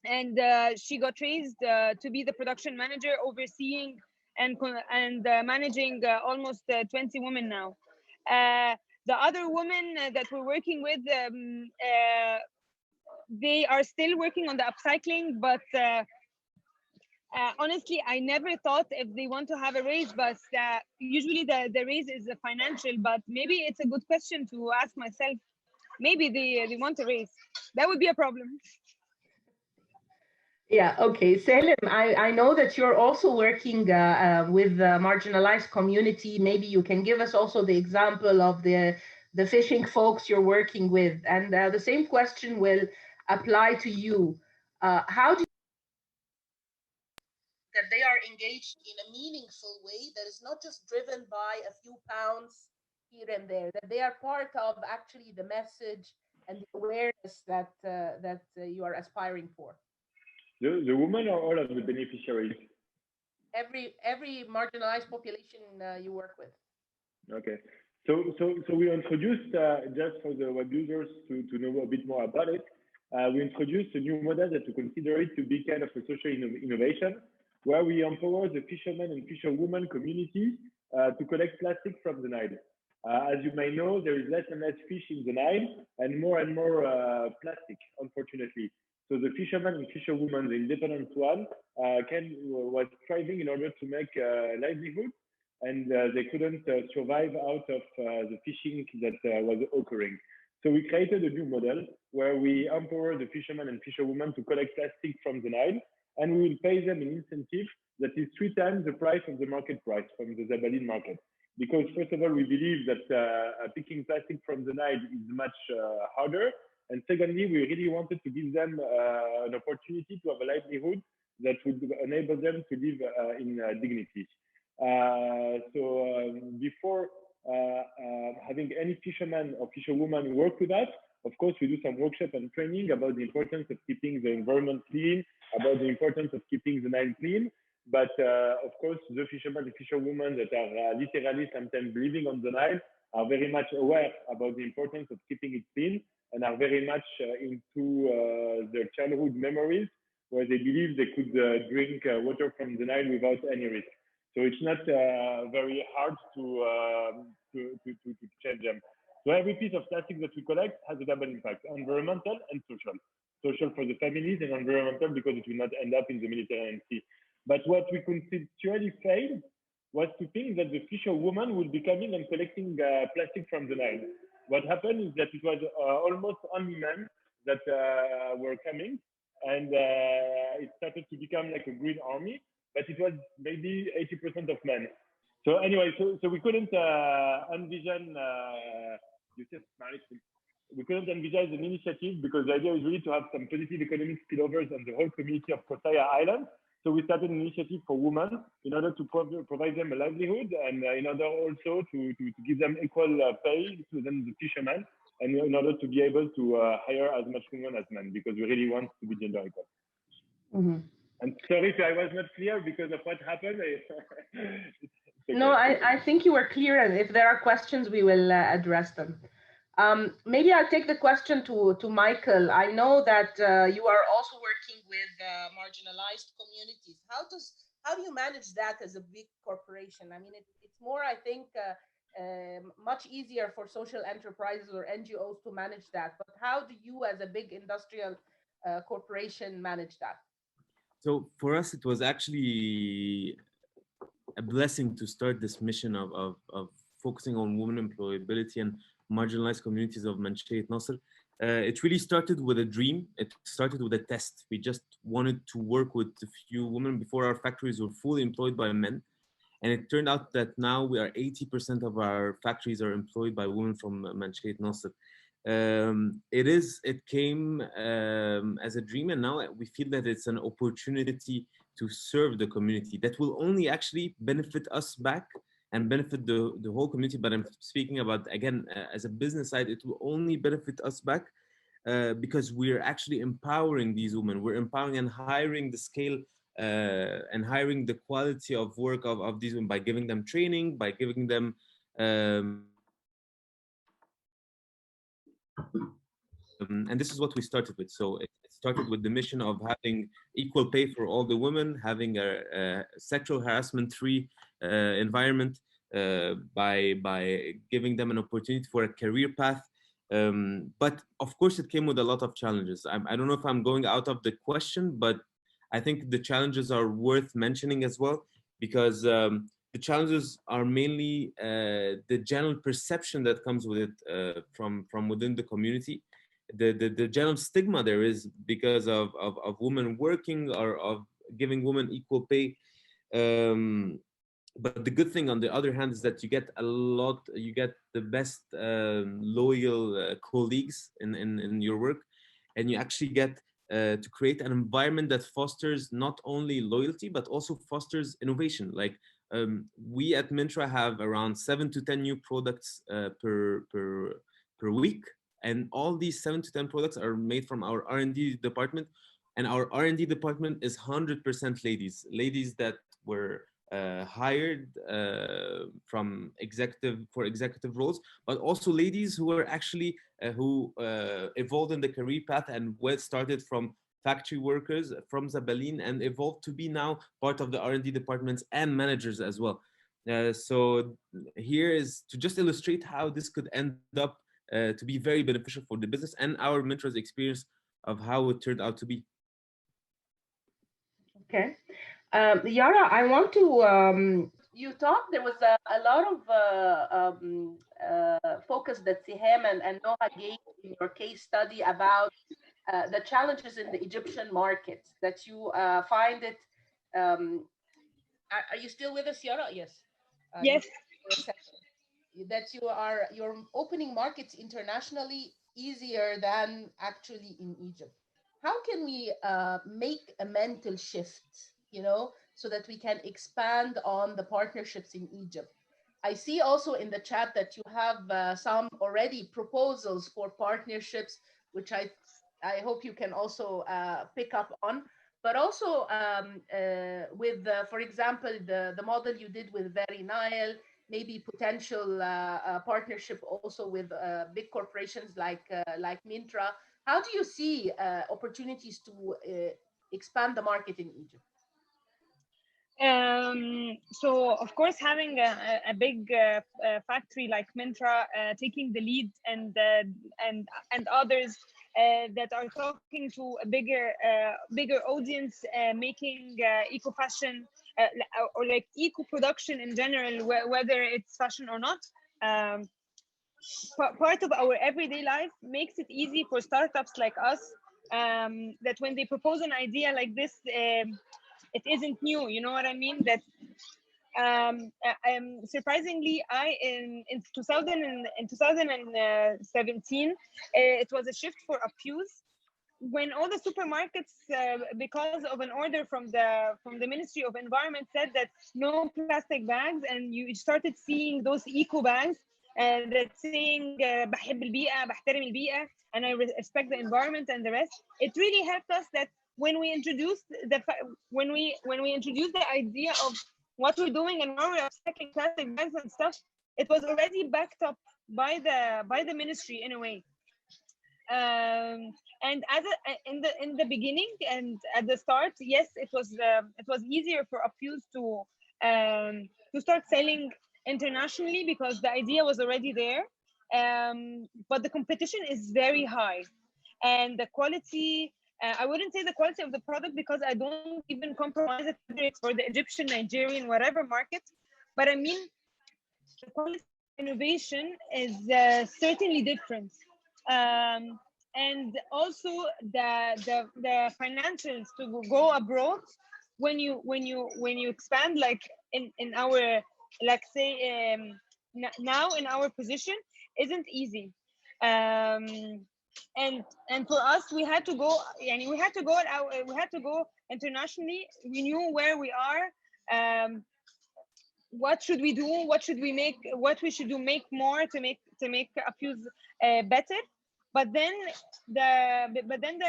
[SPEAKER 3] and she got raised to be the production manager, overseeing and managing almost 20 women now. The other women that we're working with, they are still working on the upcycling, but honestly, I never thought if they want to have a raise, but usually the raise is financial, but maybe it's a good question to ask myself. Maybe they want a raise. That would be a problem.
[SPEAKER 2] Yeah, okay. Salem, I know that you're also working with the marginalized community. Maybe you can give us also the example of the fishing folks you're working with. And the same question will apply to you. How do you that they are engaged in a meaningful way that is not just driven by a few pounds here and there, that they are part of actually the message and the awareness that you are aspiring for?
[SPEAKER 6] The women or all of the beneficiaries?
[SPEAKER 2] Every marginalized population you work with.
[SPEAKER 6] Okay. So we introduced, just for the web users to know a bit more about it, we introduced a new model that we consider it to be kind of a social innovation, where we empower the fishermen and fisherwomen community to collect plastic from the Nile. As you may know, there is less and less fish in the Nile and more plastic, unfortunately. So the fishermen and fisherwomen, the independent one, was striving in order to make a livelihood, and they couldn't survive out of the fishing that was occurring. So we created a new model where we empower the fishermen and fisherwomen to collect plastic from the Nile, and we will pay them an incentive that is 3 times the price of the market price from the Sebaie market. Because first of all, we believe that picking plastic from the Nile is much harder. And secondly, we really wanted to give them an opportunity to have a livelihood that would enable them to live in dignity. Before having any fisherman or fisherwoman work with us, of course, we do some workshop and training about the importance of keeping the environment clean, about the importance of keeping the Nile clean. But of course, the fishermen and fisherwomen that are literally sometimes living on the Nile are very much aware about the importance of keeping it clean, and are very much into their childhood memories, where they believe they could drink water from the Nile without any risk. So it's not very hard to change them. So every piece of plastic that we collect has a double impact: environmental and social. Social for the families, and environmental because it will not end up in the Mediterranean Sea. But what we conceptually failed was to think that the fisherwoman would be coming and collecting plastic from the Nile. What happened is that it was almost only men that were coming, and it started to become like a green army, but it was maybe 80% of men. So anyway, so we couldn't envision, we couldn't envisage an initiative because the idea was really to have some positive economic spillovers on the whole community of Kosaya Island. So we started an initiative for women in order to provide them a livelihood, and in order also to give them equal pay to them, the fishermen, and in order to be able to hire as much women as men, because we really want to be gender equal. Mm-hmm. And sorry if I was not clear because of what happened.
[SPEAKER 2] Okay. No, I think you were clear, and if there are questions, we will address them. Maybe I'll take the question to Michael. I know that you are also working with marginalized communities. How do you manage that as a big corporation? I mean, it's more, I think, much easier for social enterprises or NGOs to manage that. But how do you, as a big industrial corporation, manage that?
[SPEAKER 7] So for us, it was actually a blessing to start this mission of focusing on women employability and marginalized communities of Manshayat Nasr. It really started with a dream. It started with a test. We just wanted to work with a few women before our factories were fully employed by men. And it turned out that now we are 80% of our factories are employed by women from Manshate Nasser. It came as a dream, and now we feel that it's an opportunity to serve the community that will only actually benefit us back and benefit the whole community. But I'm speaking about, again, as a business side, it will only benefit us back because we're actually empowering these women. We're empowering and hiring the scale and hiring the quality of work of these women by giving them training, by giving them and this is what we started with. So it started with the mission of having equal pay for all the women, having a sexual harassment-free environment by giving them an opportunity for a career path. But of course, it came with a lot of challenges. I don't know if I'm going out of the question, but I think the challenges are worth mentioning as well, because the challenges are mainly the general perception that comes with it from within the community. The general stigma there is because of women working or of giving women equal pay. But the good thing on the other hand is that you get the best loyal colleagues in your work, and you actually get to create an environment that fosters not only loyalty but also fosters innovation. Like we at Mintra have around 7 to 10 new products per week. And all these 7 to 10 products are made from our R&D department. And our R&D department is 100% ladies that were hired from executive roles, but also ladies who are actually who evolved in the career path and started from factory workers from Zabalin and evolved to be now part of the R&D departments and managers as well. So here is to just illustrate how this could end up to be very beneficial for the business and our Mintra's experience of how it turned out to be.
[SPEAKER 2] Okay. Yara, I want to, you talked, there was a lot of focus that Seham and Noha gave in your case study about the challenges in the Egyptian market, that you find it, are you still with us, Yara? Yes.
[SPEAKER 3] Yes.
[SPEAKER 2] That you're opening markets internationally easier than actually in Egypt. How can we make a mental shift, so that we can expand on the partnerships in Egypt? I see also in the chat that you have some already proposals for partnerships, which I hope you can also pick up on. But also with, for example, the model you did with VeryNile, maybe potential partnership also with big corporations like Mintra. How do you see opportunities to expand the market in Egypt?
[SPEAKER 3] So of course, having a big factory like Mintra taking the lead, and others that are talking to a bigger audience, making eco fashion or like eco production in general, whether it's fashion or not. Part of our everyday life makes it easy for startups like us, that when they propose an idea like this, it isn't new, you know what I mean? That surprisingly, in 2017, it was a shift for Abfuse, when all the supermarkets, because of an order from the Ministry of Environment, said that no plastic bags, and you started seeing those eco bags that saying بحب البيئة, بحترم البيئة, and I respect the environment and the rest. It really helped us that when we introduced the idea of what we're doing and why we're upcycling plastic bags and stuff, it was already backed up by the ministry in a way. And in the beginning and at the start, yes, it was easier for Abfuse to start selling internationally because the idea was already there. But the competition is very high, and the quality. I wouldn't say the quality of the product, because I don't even compromise it, whether it's for the Egyptian, Nigerian, whatever market. But I mean, the quality of innovation is certainly different. and also the financials to go abroad when you expand, like in our, like say now in our position, isn't easy. And for us, we had to go, we had to go internationally. We knew where we are. What should we do? What should we make? What we should do? Make more to make a few better. But then the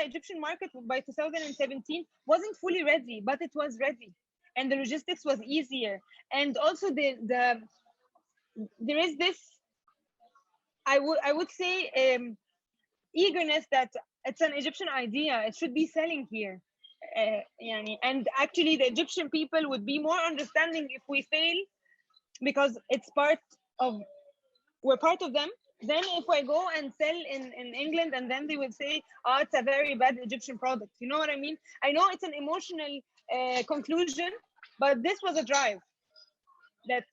[SPEAKER 3] Egyptian market by 2017 wasn't fully ready, but it was ready, and the logistics was easier. And also there is this, I would say, eagerness that it's an Egyptian idea, it should be selling here. And actually the Egyptian people would be more understanding if we fail, because we're part of them. Then if I go and sell in England, and then they would say, oh, it's a very bad Egyptian product. You know what I mean? I know it's an emotional conclusion, but this was a drive that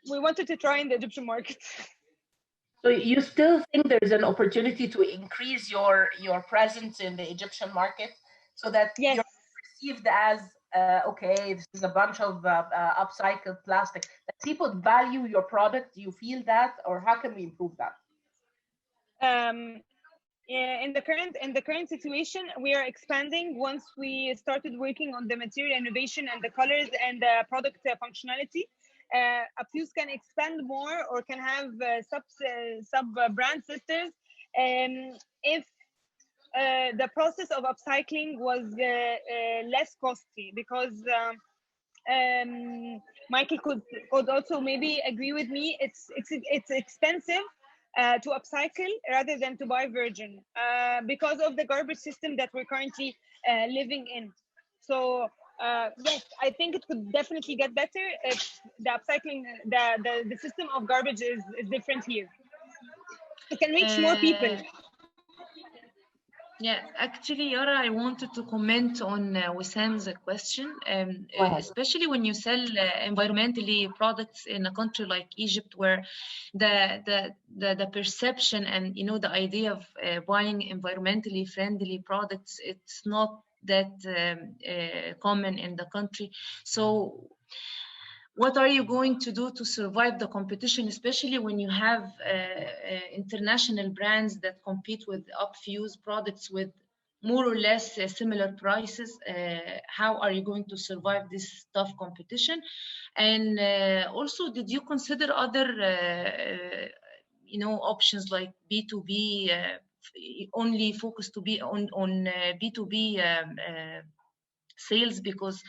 [SPEAKER 3] we wanted to try in the Egyptian market.
[SPEAKER 2] So you still think there's an opportunity to increase your presence in the Egyptian market, so that
[SPEAKER 3] yes,
[SPEAKER 2] you're perceived as okay, this is a bunch of upcycled plastic, that people value your product? Do you feel that, or how can we improve that?
[SPEAKER 3] Yeah, in the current situation, we are expanding. Once we started working on the material innovation and the colors and the product functionality, Upfuse can expand more, or can have sub brand sisters, if the process of upcycling was less costly, because Michael could also maybe agree with me. It's expensive to upcycle rather than to buy virgin, because of the garbage system that we're currently living in. So yes, I think it could definitely get better if the upcycling, the system of garbage is different here. It can reach more people.
[SPEAKER 4] Yeah, actually, Yara, I wanted to comment on Wessam's question, especially when you sell environmentally products in a country like Egypt, where the perception and the idea of buying environmentally friendly products, it's not that common in the country. So what are you going to do to survive the competition, especially when you have international brands that compete with Upfuse products with more or less similar prices? How are you going to survive this tough competition? And also, did you consider other options like B2B, only focus to be on B2B sales? Because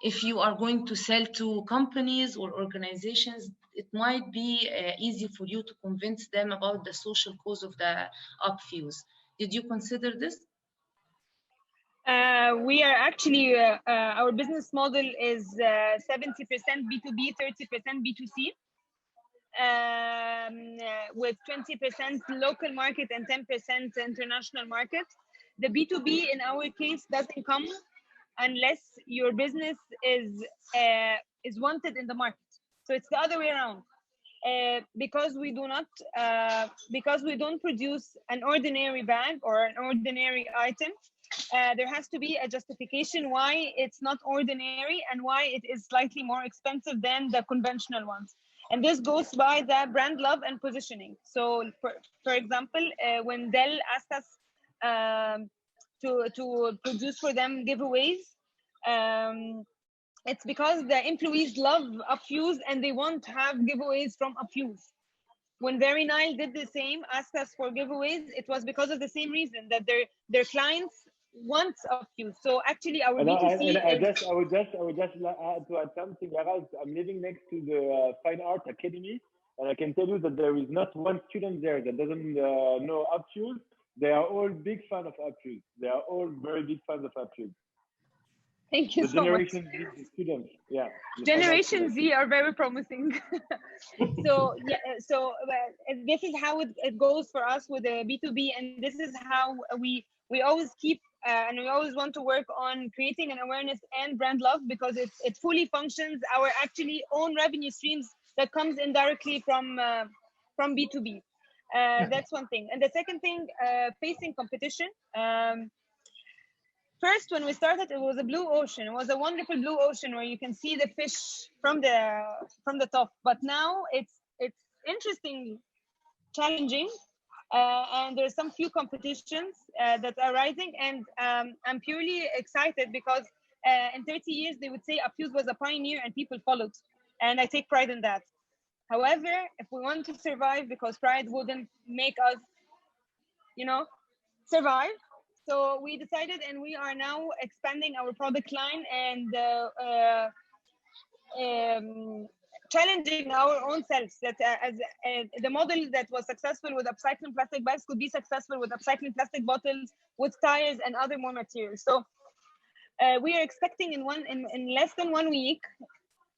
[SPEAKER 4] if you are going to sell to companies or organizations, it might be easy for you to convince them about the social cause of the Upfuse. Did you consider this?
[SPEAKER 3] We are actually, our business model is 70% B2B, 30% B2C, with 20% local market and 10% international market. The B2B in our case doesn't come unless your business is wanted in the market. So it's the other way around. Because we don't produce an ordinary bag or an ordinary item, there has to be a justification why it's not ordinary and why it is slightly more expensive than the conventional ones. And this goes by the brand love and positioning. So for example, when Dell asked us to produce for them giveaways, it's because the employees love Upfuse and they want to have giveaways from Upfuse. When VeryNile did the same, asked us for giveaways, it was because of the same reason, that their clients want Upfuse. So actually, our B2C
[SPEAKER 6] I would just add to add something. Yara, I'm living next to the Fine Art Academy, and I can tell you that there is not one student there that doesn't know Upfuse. They are all big fans of Upfuse. They are all very big fans of Upfuse.
[SPEAKER 3] Thank you so much.
[SPEAKER 6] Generation Z students, yeah.
[SPEAKER 3] Generation Z are very promising. So yeah, so this is how it goes for us with the B2B, and this is how we always keep and we always want to work on creating an awareness and brand love, because it fully functions our actually own revenue streams that comes indirectly from B2B. That's one thing. And the second thing, facing competition. First, when we started, it was a blue ocean. It was a wonderful blue ocean where you can see the fish from the top. But now it's interesting, challenging, and there's some few competitions that are rising. And I'm purely excited because in 30 years they would say Upfuse was a pioneer and people followed, and I take pride in that. However, if we want to survive, because pride wouldn't make us, survive. So we decided, and we are now expanding our product line and challenging our own selves that as the model that was successful with upcycling plastic bags could be successful with upcycling plastic bottles, with tires and other more materials. So we are expecting in less than 1 week,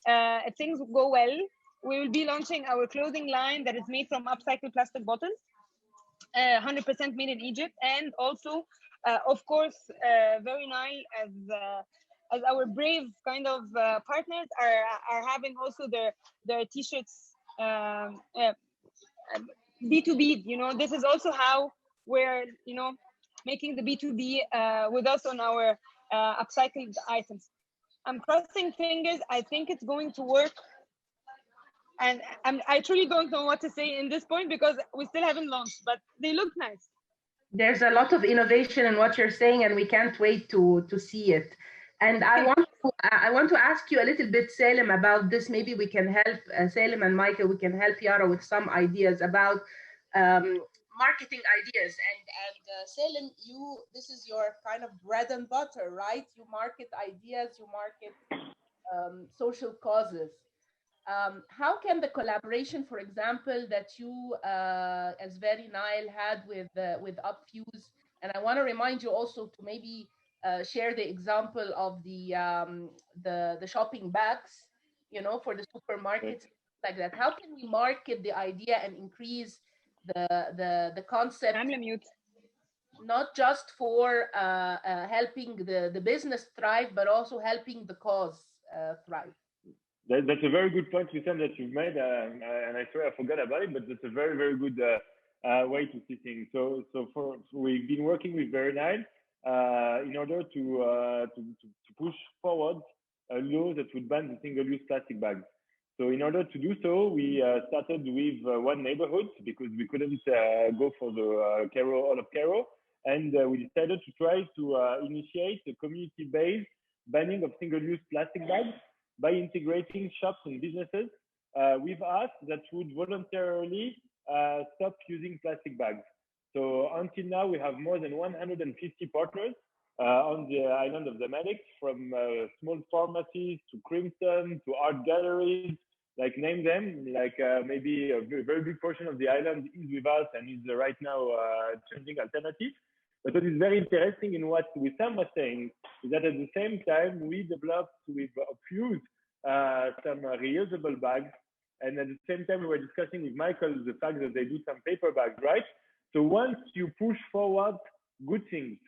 [SPEAKER 3] if things go well, we will be launching our clothing line that is made from upcycled plastic bottles, 100% made in Egypt, and also, of course, VeryNile as our brave kind of partners are having also their t-shirts B2B. This is also how we're making the B2B with us on our upcycled items. I'm crossing fingers. I think it's going to work. And I truly don't know what to say in this point because we still haven't launched, but they look nice.
[SPEAKER 2] There's a lot of innovation in what you're saying, and we can't wait to see it. And I want to ask you a little bit, Salem, about this. Maybe we can help Salem and Michael. We can help Yara with some ideas about marketing ideas. And Salem, this is your kind of bread and butter, right? You market ideas, you market social causes. How can the collaboration, for example, that you as VeryNile had with Upfuse, and I want to remind you also to maybe share the example of the shopping bags, for the supermarkets, like that. How can we market the idea and increase the concept, not just for helping the business thrive, but also helping the cause thrive?
[SPEAKER 6] That's a very good point, Wessam, that you've made, and I swear I forgot about it, but that's a very, very good way to see things. So we've been working with VeryNile in order to push forward a law that would ban the single-use plastic bags. So in order to do so, we started with one neighborhood because we couldn't go for the all of Cairo, and we decided to try to initiate a community-based banning of single-use plastic bags by integrating shops and businesses with us that would voluntarily stop using plastic bags. So until now, we have more than 150 partners on the island of the Malik, from small pharmacies to Crimson to art galleries, like name them, like maybe a very big portion of the island is with us and is right now changing alternatives. But what is very interesting in what Wessam was saying is that at the same time, we developed with Upfuse some reusable bags. And at the same time, we were discussing with Michael the fact that they do some paper bags, right? So once you push forward good things,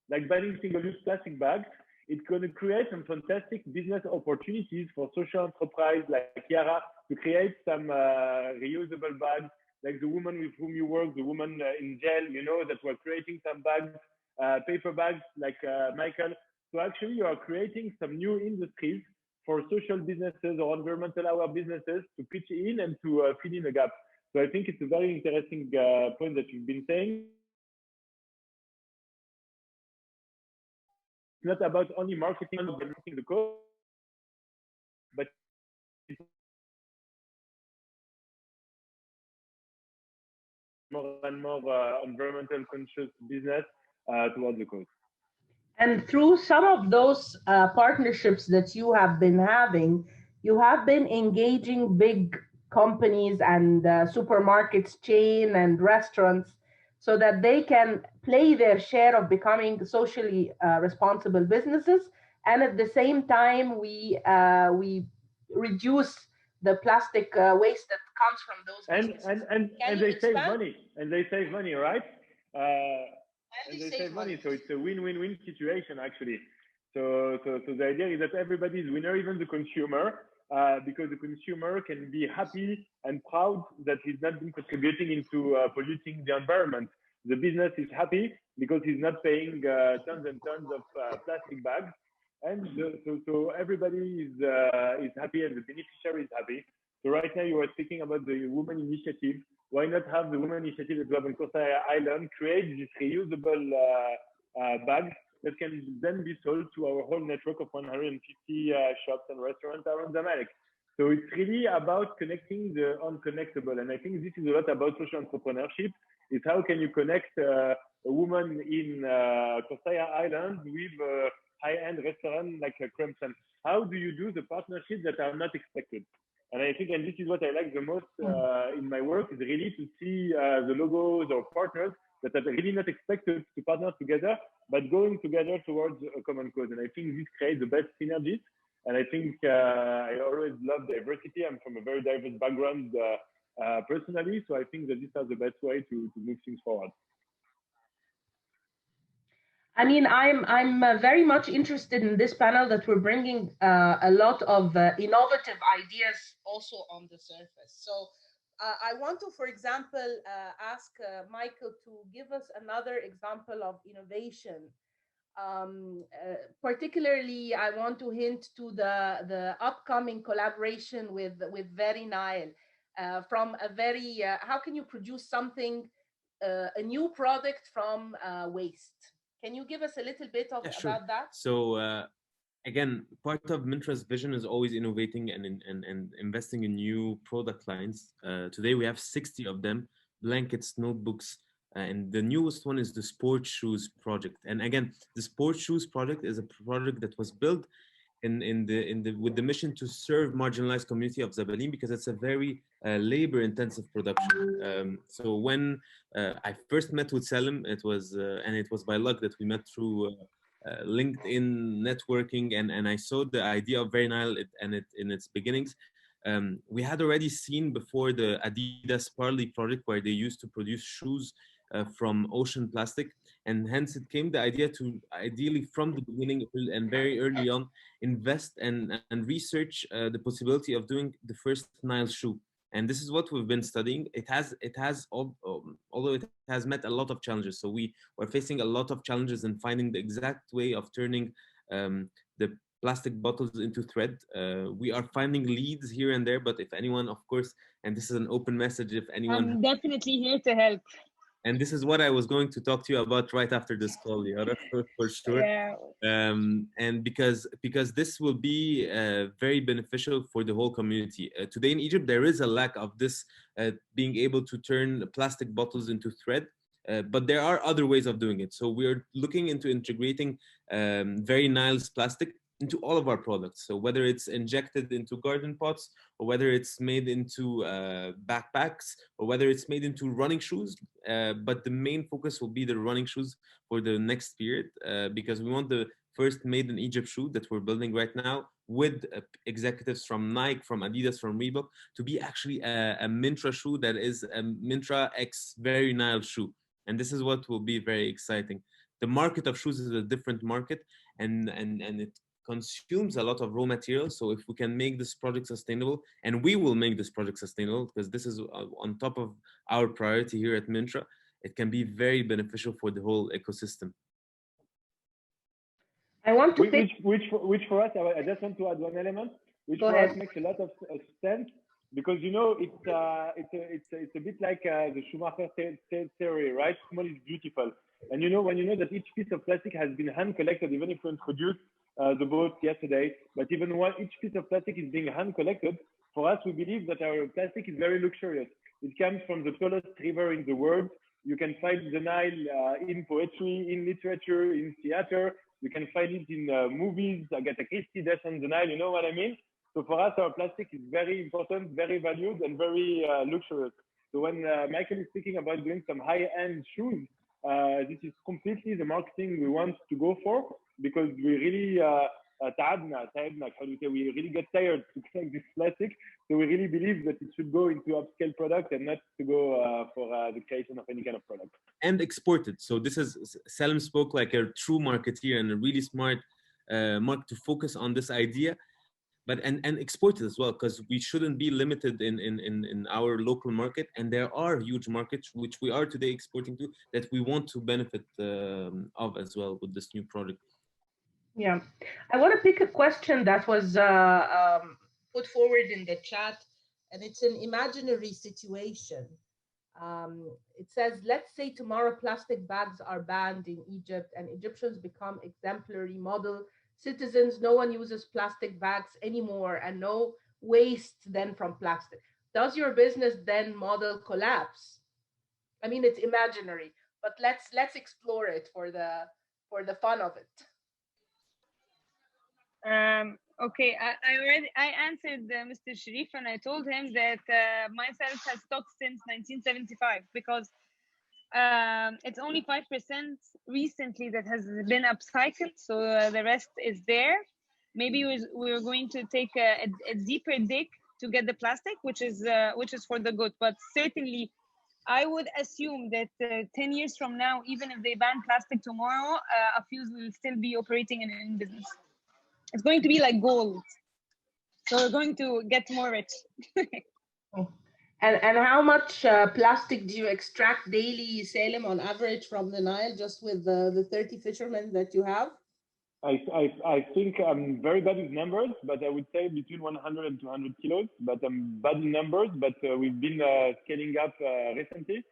[SPEAKER 6] like banning single-use plastic bags, it's going to create some fantastic business opportunities for social enterprise like Yara to create some reusable bags, like the woman with whom you work, the woman in jail, that were creating some bags, paper bags, like Michael. So actually, you are creating some new industries for social businesses or environmental aware businesses to pitch in and to fill in a gap. So I think it's a very interesting point that you've been saying. It's not about only marketing and marketing the code, but it's more and more environmental conscious business towards the cause.
[SPEAKER 2] And through some of those partnerships that you have been having, you have been engaging big companies and supermarkets chain and restaurants so that they can play their share of becoming socially responsible businesses. And at the same time, we reduce the plastic waste that comes from those businesses.
[SPEAKER 6] And they save money. And they save money, right? And they save money. So it's a win-win-win situation, actually. So the idea is that everybody is winner, even the consumer. because the consumer can be happy and proud that he's not been contributing into polluting the environment. The business is happy because he's not paying tons and tons of plastic bags. And so everybody is happy and the beneficiary is happy. So right now you are speaking about the Women Initiative. Why not have the Women Initiative that we have on Costa Island create this reusable bags that can then be sold to our whole network of 150 shops and restaurants around Zamalek. So it's really about connecting the unconnectable. And I think this is a lot about social entrepreneurship. Is how can you connect a woman in Costa Island with a high-end restaurant like a Crimson? How do you do the partnerships that are not expected? And I think, and this is what I like the most in my work, is really to see the logos or partners that are really not expected to partner together, but going together towards a common cause. And I think this creates the best synergies. And I think I always love diversity. I'm from a very diverse background personally, so I think that this is the best way to move things forward.
[SPEAKER 2] I mean, I'm very much interested in this panel that we're bringing a lot of innovative ideas also on the surface. So I want to, for example, ask Michael to give us another example of innovation. Particularly, I want to hint to the upcoming collaboration with VeryNile from a very, how can you produce something, a new product from waste? Can you give us a little bit of about that?
[SPEAKER 7] So again, part of Mintra's vision is always innovating and investing in new product lines. Today we have 60 of them, blankets, notebooks, and the newest one is the sports shoes project. And again, the sports shoes project is a project that was built with the mission to serve marginalized community of Zabaleen, because it's a very labor-intensive production. So when I first met with Salem, it was by luck that we met through LinkedIn networking, and I saw the idea of VeryNile in its beginnings. We had already seen before the Adidas Parley project, where they used to produce shoes from ocean plastic, and hence it came the idea to ideally from the beginning and very early on invest and research the possibility of doing the first Nile shoe. And this is what we've been studying. Although it has met a lot of challenges. So we were facing a lot of challenges in finding the exact way of turning the plastic bottles into thread. We are finding leads here and there, but if anyone, of course, and this is an open message, if anyone—
[SPEAKER 3] I'm definitely here to help.
[SPEAKER 7] And this is what I was going to talk to you about right after this call, Yara, for sure.
[SPEAKER 3] Yeah.
[SPEAKER 7] And because this will be very beneficial for the whole community. Today in Egypt, there is a lack of this being able to turn plastic bottles into thread. But there are other ways of doing it. So we're looking into integrating VeryNile's plastic into all of our products. So whether it's injected into garden pots, or whether it's made into backpacks, or whether it's made into running shoes. But the main focus will be the running shoes for the next period, because we want the first made in Egypt shoe that we're building right now with executives from Nike, from Adidas, from Reebok, to be actually a Mintra shoe that is a Mintra X VeryNile shoe. And this is what will be very exciting. The market of shoes is a different market, and it consumes a lot of raw materials. So if we can make this project sustainable, and we will make this project sustainable, because this is on top of our priority here at Mintra, it can be very beneficial for the whole ecosystem.
[SPEAKER 2] I want to
[SPEAKER 6] which for us, I just want to add one element, which for us makes a lot of sense, because you know it's a bit like the Schumacher theory, right? Small is beautiful, and you know when you know that each piece of plastic has been hand collected, even if we introduced the boat yesterday, but even when each piece of plastic is being hand collected, for us we believe that our plastic is very luxurious. It comes from the tallest river in the world. You can find the Nile in poetry, in literature, in theater. You can find it in movies. Agatha Christie, Death on the Nile. You know what I mean? So for us, our plastic is very important, very valued, and very luxurious. So when Michael is speaking about doing some high-end shoes, this is completely the marketing we want to go for, because we really we really get tired to collect this plastic. So we really believe that it should go into upscale product and not to go for the creation of any kind of product.
[SPEAKER 7] And exported. So this is, Salem spoke like a true marketeer and a really smart market to focus on this idea. but and export it as well, because we shouldn't be limited in our local market, and there are huge markets which we are today exporting to that we want to benefit of as well with this new project.
[SPEAKER 2] Yeah, I want to pick a question that was put forward in the chat, and it's an imaginary situation. It says, let's say tomorrow plastic bags are banned in Egypt and Egyptians become exemplary model citizens. No one uses plastic bags anymore and no waste then from plastic. Does your business then model collapse? I mean, it's imaginary, but let's explore it for the fun of it.
[SPEAKER 3] Okay, I answered Mr. Sharif, and I told him that myself has stocked since 1975 because it's only 5% recently that has been upcycled, so the rest is there. Maybe we're going to take a deeper dig to get the plastic, which is for the good. But certainly, I would assume that 10 years from now, even if they ban plastic tomorrow, a fuse will still be operating in business. It's going to be like gold. So we're going to get more rich.
[SPEAKER 2] And how much plastic do you extract daily, Salem, on average from the Nile, just with the 30 fishermen that you have?
[SPEAKER 6] I think I'm very bad with numbers, but I would say between 100 and 200 kilos. But I'm bad in numbers, but we've been scaling up recently.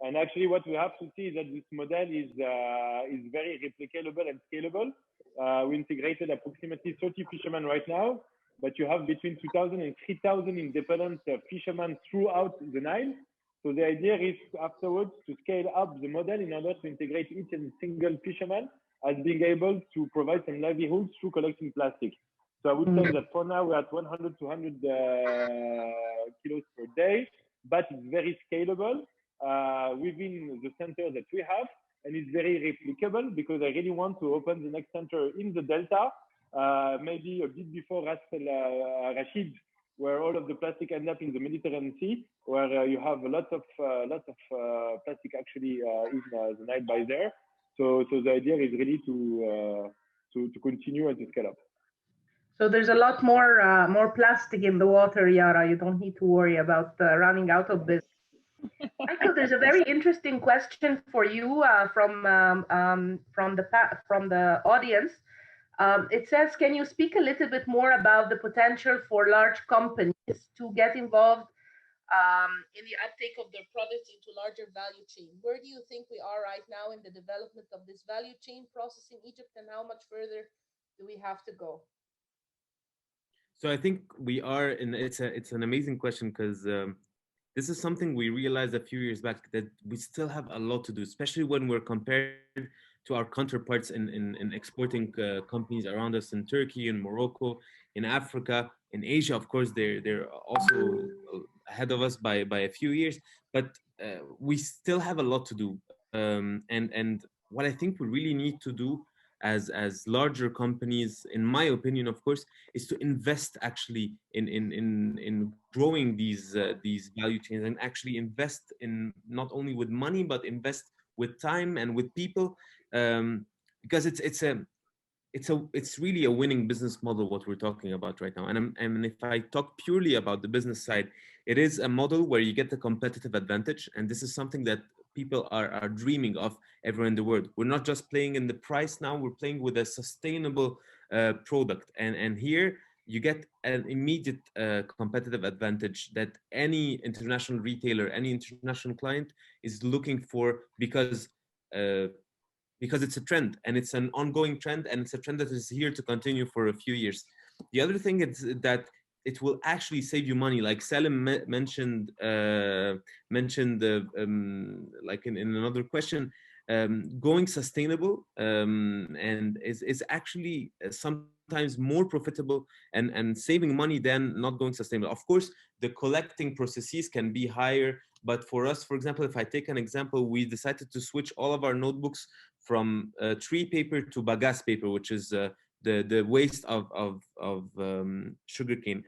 [SPEAKER 6] And actually, what we have to see is that this model is very replicable and scalable. We integrated approximately 30 fishermen right now, but you have between 2,000 and 3,000 independent fishermen throughout the Nile. So the idea is afterwards to scale up the model in order to integrate each and single fisherman as being able to provide some livelihoods through collecting plastic. So I would say that for now we're at 100 to 200 kilos per day, but it's very scalable within the center that we have, and it's very replicable because I really want to open the next center in the Delta, maybe a bit before Ras El Rashid, where all of the plastic end up in the Mediterranean Sea, where you have a lot of plastic actually in the Nile by there. So the idea is really to continue and to scale up.
[SPEAKER 2] So there's a lot more plastic in the water, Yara. You don't need to worry about running out of this. Michael, there's a very interesting question for you from the audience. It says, can you speak a little bit more about the potential for large companies to get involved in the uptake of their products into larger value chain? Where do you think we are right now in the development of this value chain process in Egypt, and how much further do we have to go?
[SPEAKER 7] So I think we are in. It's an amazing question because this is something we realized a few years back that we still have a lot to do, especially when we're compared to our counterparts in exporting companies around us in Turkey, in Morocco, in Africa, in Asia. Of course, they're also ahead of us by a few years, but we still have a lot to do. And what I think we really need to do as larger companies, in my opinion, of course, is to invest actually in growing these value chains, and actually invest in not only with money but invest with time and with people, because it's really a winning business model what we're talking about right now. And if I talk purely about the business side, it is a model where you get the competitive advantage, and this is something that people are dreaming of everywhere in the world. We're not just playing in the price now, we're playing with a sustainable product. And here you get an immediate competitive advantage that any international retailer, any international client is looking for, because it's a trend, and it's an ongoing trend, and it's a trend that is here to continue for a few years. The other thing is that it will actually save you money, like Salem mentioned like in another question. Going sustainable and is actually sometimes more profitable and saving money than not going sustainable. Of course, the collecting processes can be higher, but for us, for example, if I take an example, we decided to switch all of our notebooks from tree paper to bagasse paper, which is the waste of sugarcane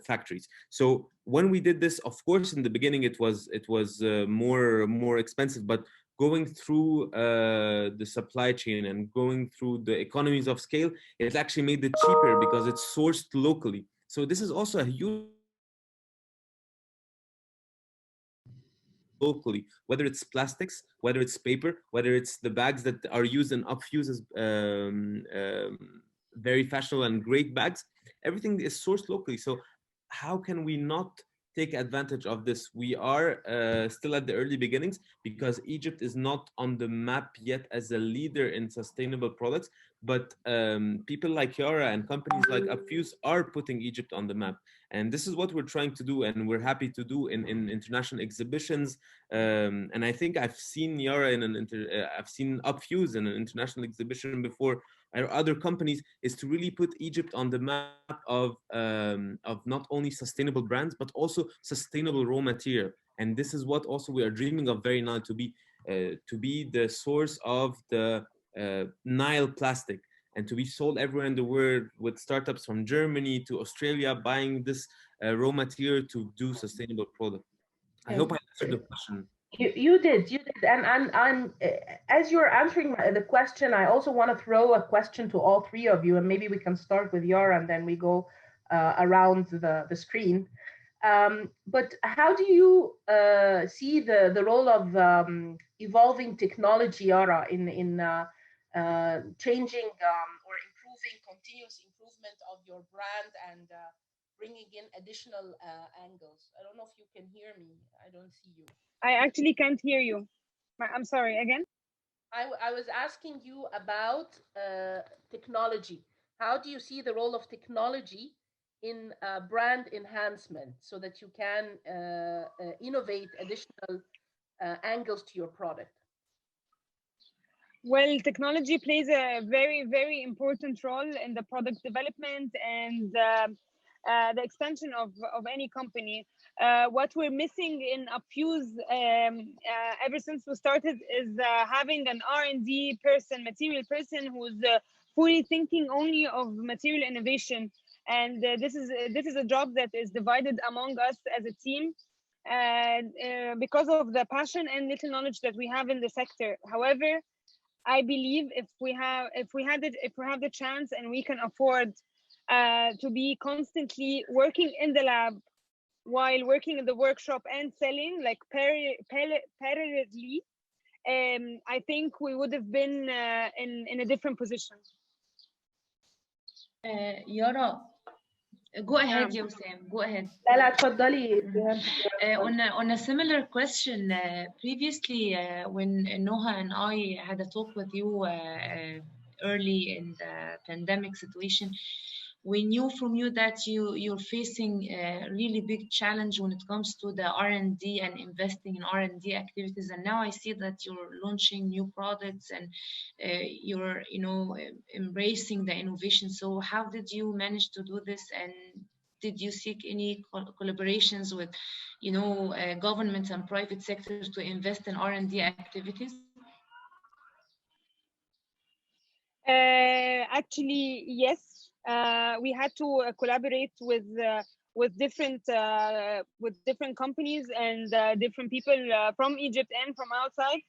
[SPEAKER 7] factories. So when we did this, of course, in the beginning it was more expensive, but going through the supply chain and going through the economies of scale, it actually made it cheaper because it's sourced locally. So this is also a huge locally, whether it's plastics, whether it's paper, whether it's the bags that are used in upfuse as very fashionable and great bags, everything is sourced locally. So how can we not take advantage of this? We are still at the early beginnings because Egypt is not on the map yet as a leader in sustainable products, but people like Yara and companies like Upfuse are putting Egypt on the map. And this is what we're trying to do, and we're happy to do in international exhibitions. And I think I've seen Yara I've seen Upfuse in an international exhibition before, or other companies, is to really put Egypt on the map of not only sustainable brands but also sustainable raw material. And this is what also we are dreaming of VeryNile to be the source of the Nile plastic, and to be sold everywhere in the world, with startups from Germany to Australia buying this raw material to do sustainable product. I hope I answered the question.
[SPEAKER 2] You did, and as you're answering the question, I also want to throw a question to all three of you, and maybe we can start with Yara and then we go around the screen. But how do you see the role of evolving technology, Yara, in changing or improving, continuous improvement of your brand and bringing in additional angles? I don't know if you can hear me. I don't see you.
[SPEAKER 3] I actually can't hear you. I'm sorry, again?
[SPEAKER 2] I was asking you about technology. How do you see the role of technology in brand enhancement so that you can innovate additional angles to your product?
[SPEAKER 3] Well, technology plays a very, very important role in the product development and the expansion of any company. What we're missing in Upfuse ever since we started is having an R&D person, material person, who's fully thinking only of material innovation. And this is a job that is divided among us as a team because of the passion and little knowledge that we have in the sector. However, I believe if we have the chance and we can afford to be constantly working in the lab while working in the workshop and selling, like parallelly, I think we would have been in a different position.
[SPEAKER 4] Yara, go ahead, Wessam. Go ahead.
[SPEAKER 2] لا اتفضلي.
[SPEAKER 4] On a similar question, previously when Noha and I had a talk with you early in the pandemic situation, we knew from you that you're facing a really big challenge when it comes to the R&D and investing in R&D activities. And now I see that you're launching new products and you're embracing the innovation. So how did you manage to do this? And did you seek any collaborations with governments and private sectors to invest in R&D activities?
[SPEAKER 3] Actually, yes. We had to collaborate with different companies and different people from Egypt and from outside,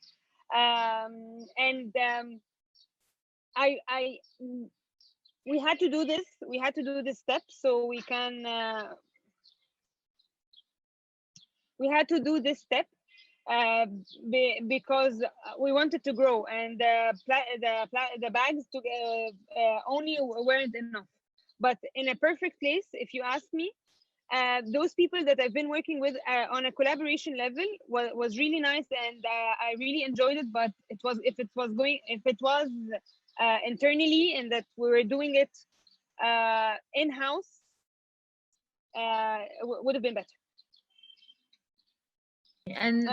[SPEAKER 3] we had to do this. We had to do this step so we can. We had to do this step because we wanted to grow, and the bags only weren't enough. But in a perfect place, if you ask me, those people that I've been working with on a collaboration level was really nice, and I really enjoyed it. But if it was internally and that we were doing it in-house, would have been better.
[SPEAKER 4] And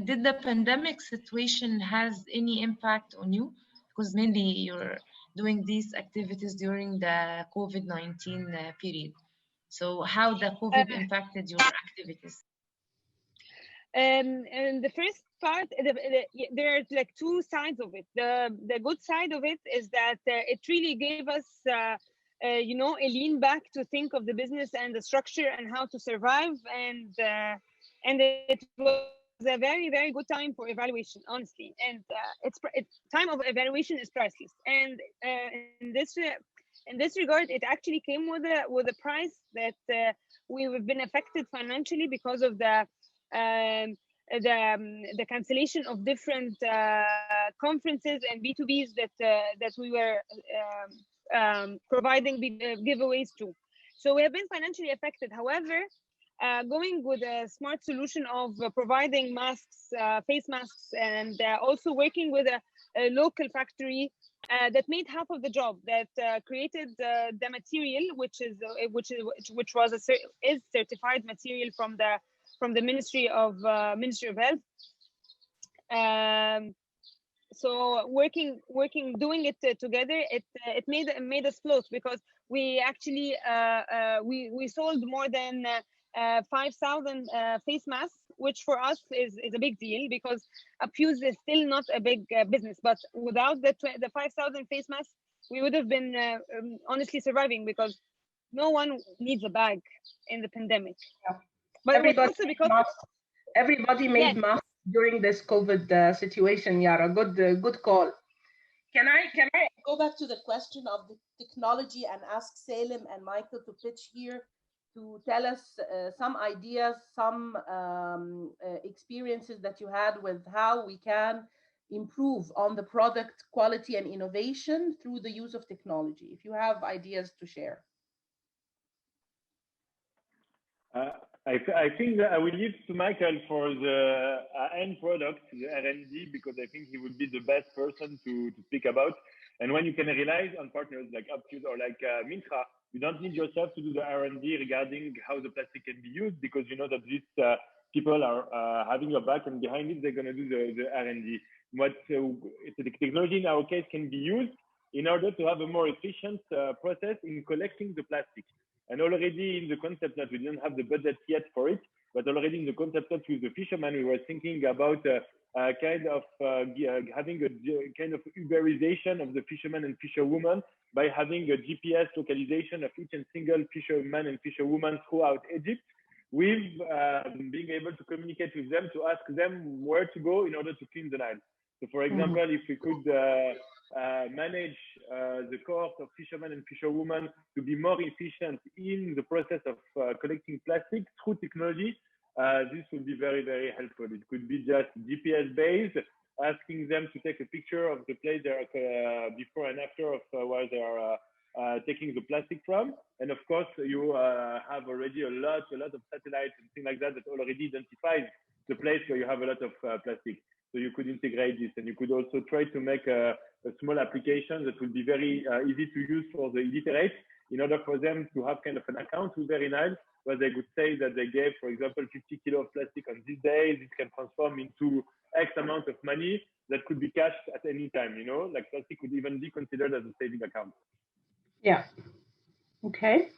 [SPEAKER 4] did the pandemic situation has any impact on you? Because mainly you're doing these activities during the COVID-19 period. So how the COVID impacted your activities?
[SPEAKER 3] And the first part, there's like two sides of it. The good side of it is that it really gave us a lean back to think of the business and the structure and how to survive, and it was a very, very good time for evaluation, honestly. And it's time of evaluation is priceless. And in this regard, it actually came with a price that we've been affected financially because of the cancellation of different conferences and B2Bs that we were providing giveaways to. So we have been financially affected. However, going with a smart solution of providing masks, face masks, and also working with a local factory that made half of the job, that created the material, which was is certified material from the Ministry of Health. So doing it together, it made us float, because we actually we sold more than 5,000 face masks, which for us is a big deal, because Upfuse is still not a big business. But without the 5,000 face masks, we would have been honestly surviving, because no one needs a bag in the pandemic.
[SPEAKER 2] Yeah.
[SPEAKER 3] But everybody also because
[SPEAKER 2] everybody made masks during this COVID situation. Yara, good call. Can I
[SPEAKER 8] go back to the question of the technology and ask Salem and Michael to pitch here, to tell us some ideas, some experiences that you had with how we can improve on the product quality and innovation through the use of technology, if you have ideas to share.
[SPEAKER 6] I think that I will leave to Michael for the end product, the R&D, because I think he would be the best person to speak about. And when you can rely on partners like Upfuse or like Mintra, you don't need yourself to do the R&D regarding how the plastic can be used, because you know that these people are having your back, and behind it, they're going to do the R&D. What the technology in our case can be used in order to have a more efficient process in collecting the plastic. And already in the concept that we didn't have the budget yet for it, but already in the concept that with the fishermen, we were thinking about kind of having a kind of Uberization of the fishermen and fisherwomen by having a GPS localization of each and single fisherman and fisherwoman throughout Egypt, with being able to communicate with them to ask them where to go in order to clean the Nile. So for example, if we could manage the cohort of fishermen and fisherwomen to be more efficient in the process of collecting plastic through technology, this would be very, very helpful. It could be just GPS based, asking them to take a picture of the place they are before and after of where they are taking the plastic from. And of course, you have already a lot of satellites and things like that already identifies the place where you have a lot of plastic. So you could integrate this, and you could also try to make a small application that would be very easy to use for the illiterate, in order for them to have kind of an account with VeryNile, where they could say that they gave, for example, 50 kilos of plastic on this day. This can transform into X amount of money that could be cashed at any time, you know, like plastic could even be considered as a saving account.
[SPEAKER 2] Yeah. Okay.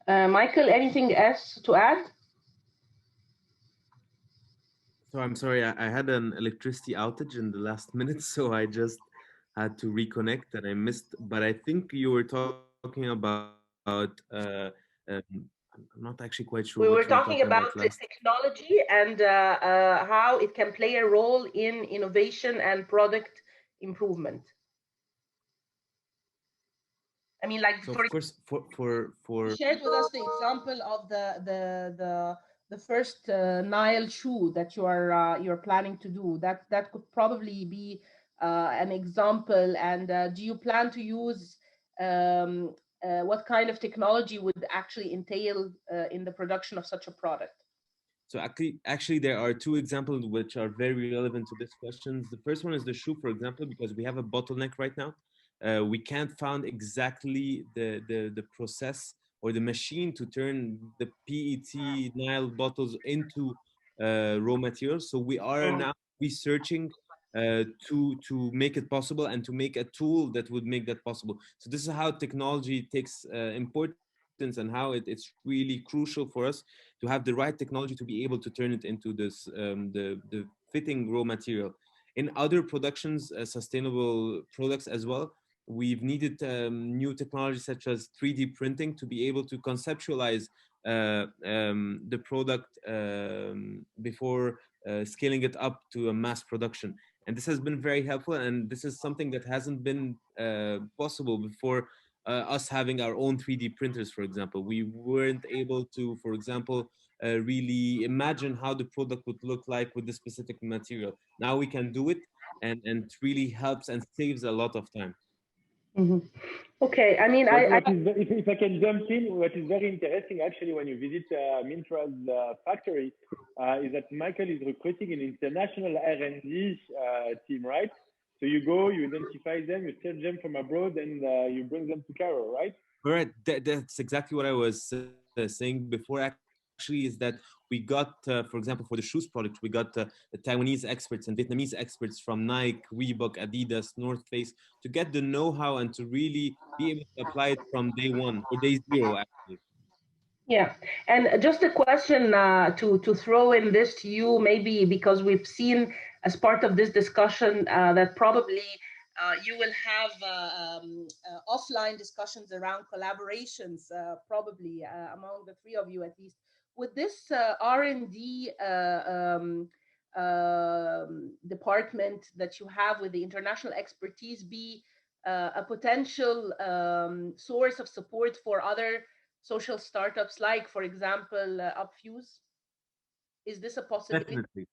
[SPEAKER 2] Michael, anything else to add?
[SPEAKER 7] So I'm sorry, I had an electricity outage in the last minute, so I just had to reconnect and I missed. But I think you were talking about. I'm not actually quite sure.
[SPEAKER 2] We were talking about the technology and how it can play a role in innovation and product improvement. I mean, like,
[SPEAKER 7] so of course, for
[SPEAKER 8] you shared with us the example of the first Nile shoe that you're planning to do. That could probably be an example. And do you plan to use what kind of technology would actually entail in the production of such a product?
[SPEAKER 7] So actually, there are two examples which are very relevant to this question. The first one is the shoe, for example, because we have a bottleneck right now. We can't find exactly the process or the machine to turn the PET Nile bottles into raw materials. So we are now researching to make it possible and to make a tool that would make that possible. So this is how technology takes importance, and how it's really crucial for us to have the right technology to be able to turn it into this the fitting raw material. In other productions, sustainable products as well, we've needed new technology such as 3D printing to be able to conceptualize the product before scaling it up to a mass production. And this has been very helpful. And this is something that hasn't been possible before us having our own 3D printers, for example. We weren't able to, for example, really imagine how the product would look like with the specific material. Now we can do it, and it really helps and saves a lot of time.
[SPEAKER 2] Mm-hmm. Okay, I mean,
[SPEAKER 6] if I can jump in, what is very interesting actually when you visit Mintra's factory is that Michael is recruiting an international R&D team, right? So you go, you identify them, you send them from abroad, and you bring them to Cairo, right?
[SPEAKER 7] Right. That's exactly what I was saying before. Actually, is that we got, for example, for the shoes product, we got the Taiwanese experts and Vietnamese experts from Nike, Reebok, Adidas, North Face to get the know-how and to really be able to apply it from day one or day zero, actually.
[SPEAKER 2] Yeah, and just a question to throw in this to you, maybe because we've seen as part of this discussion that probably you will have offline discussions around collaborations, probably among the three of you at least. Would this R&D department that you have with the international expertise be a potential source of support for other social startups, like, for example, Upfuse? Is this a possibility?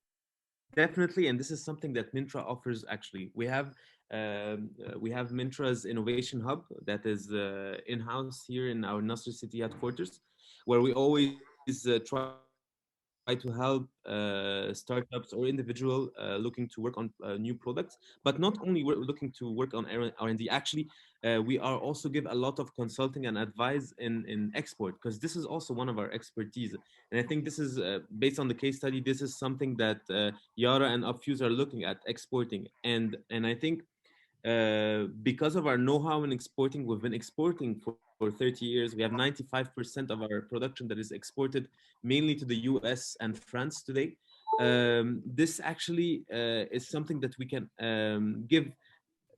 [SPEAKER 7] Definitely, and this is something that Mintra offers. Actually, we have Mintra's innovation hub that is in-house here in our Nasr City headquarters, where we always try to help startups or individual looking to work on new products. But not only we're looking to work on R&D, actually, we are also give a lot of consulting and advice in export, because this is also one of our expertise. And I think this is based on the case study. This is something that Yara and Upfuse are looking at exporting, and I think because of our know-how in exporting, we've been exporting for 30 years. We have 95% of our production that is exported mainly to the US and France today. This actually is something that we can give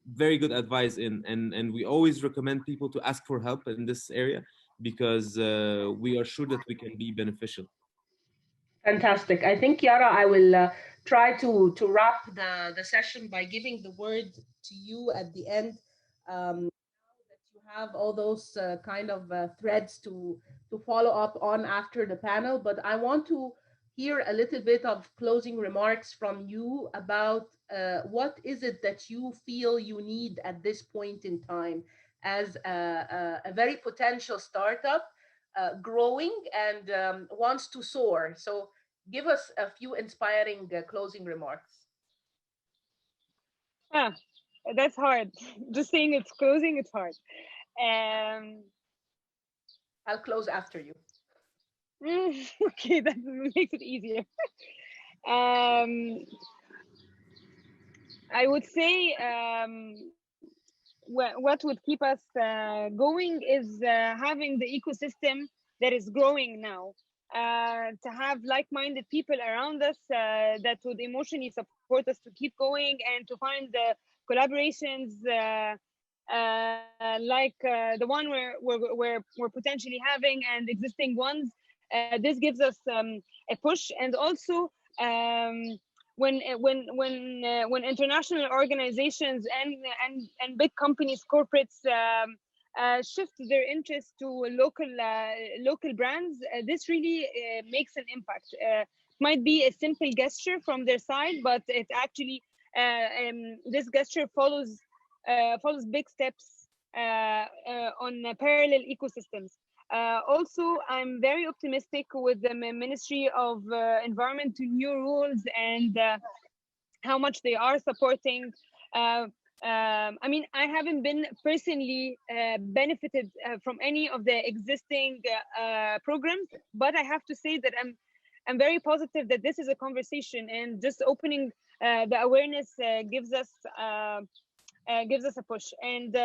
[SPEAKER 7] very good advice in, and we always recommend people to ask for help in this area, because we are sure that we can be beneficial.
[SPEAKER 2] Fantastic. I think, Yara, I will try to wrap the session by giving the word to you at the end. Now that you have all those kind of threads to follow up on after the panel, but I want to hear a little bit of closing remarks from you about what is it that you feel you need at this point in time as a very potential startup growing and wants to soar. So give us a few inspiring closing remarks.
[SPEAKER 3] That's hard. Just saying it's closing, it's hard.
[SPEAKER 2] I'll close after you.
[SPEAKER 3] Okay, that makes it easier. I would say what would keep us going is having the ecosystem that is growing now. To have like-minded people around us that would emotionally support us to keep going, and to find the collaborations like the one we're potentially having, and existing ones. This gives us a push. And also when international organizations and big companies, corporates shift their interest to local brands, this really makes an impact. It might be a simple gesture from their side, but it actually this gesture follows big steps on parallel ecosystems. Also, I'm very optimistic with the Ministry of Environment to new rules, and how much they are supporting. I mean, I haven't been personally benefited from any of the existing programs, but I have to say that I'm very positive that this is a conversation, and just opening the awareness gives us a push. And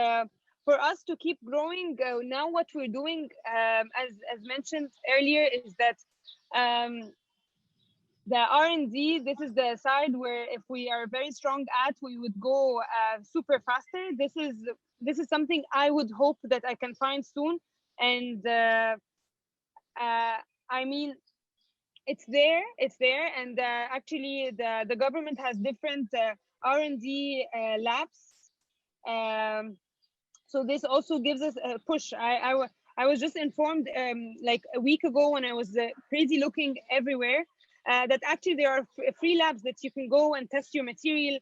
[SPEAKER 3] for us to keep growing, now what we're doing, as mentioned earlier, is that the R&D, this is the side where if we are very strong at, we would go super faster. This is something I would hope that I can find soon. And I mean, it's there, and actually the government has different R&D labs. So this also gives us a push. I was just informed like a week ago when I was crazy looking everywhere that actually there are free labs that you can go and test your material,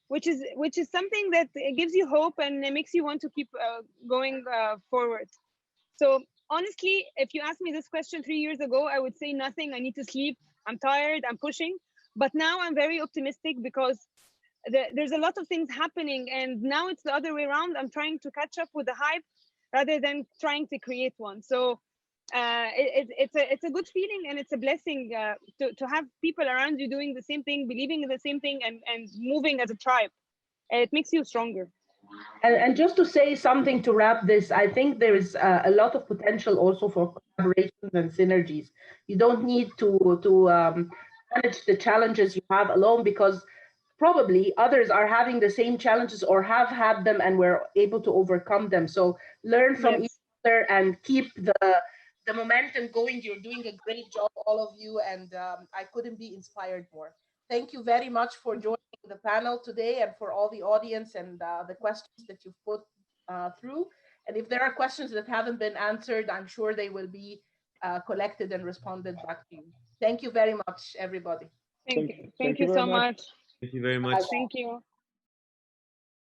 [SPEAKER 3] which is something that gives you hope and it makes you want to keep going forward. So honestly, if you asked me this question 3 years ago, I would say nothing. I need to sleep. I'm tired. I'm pushing. But now I'm very optimistic because there's a lot of things happening, and now it's the other way around. I'm trying to catch up with the hype rather than trying to create one. So it's a good feeling, and it's a blessing to have people around you doing the same thing, believing in the same thing, and moving as a tribe. It makes you stronger.
[SPEAKER 2] And just to say something to wrap this, I think there is a lot of potential also for collaborations and synergies. You don't need to manage the challenges you have alone, because probably others are having the same challenges or have had them and were able to overcome them. So learn from each other and keep the momentum going. You're doing a great job, all of you, and I couldn't be inspired more. Thank you very much for joining the panel today and for all the audience and the questions that you've put through. And if there are questions that haven't been answered, I'm sure they will be collected and responded back to you. Thank you very much, everybody.
[SPEAKER 3] Thank you so much.
[SPEAKER 7] Thank you very much.
[SPEAKER 3] Thank you.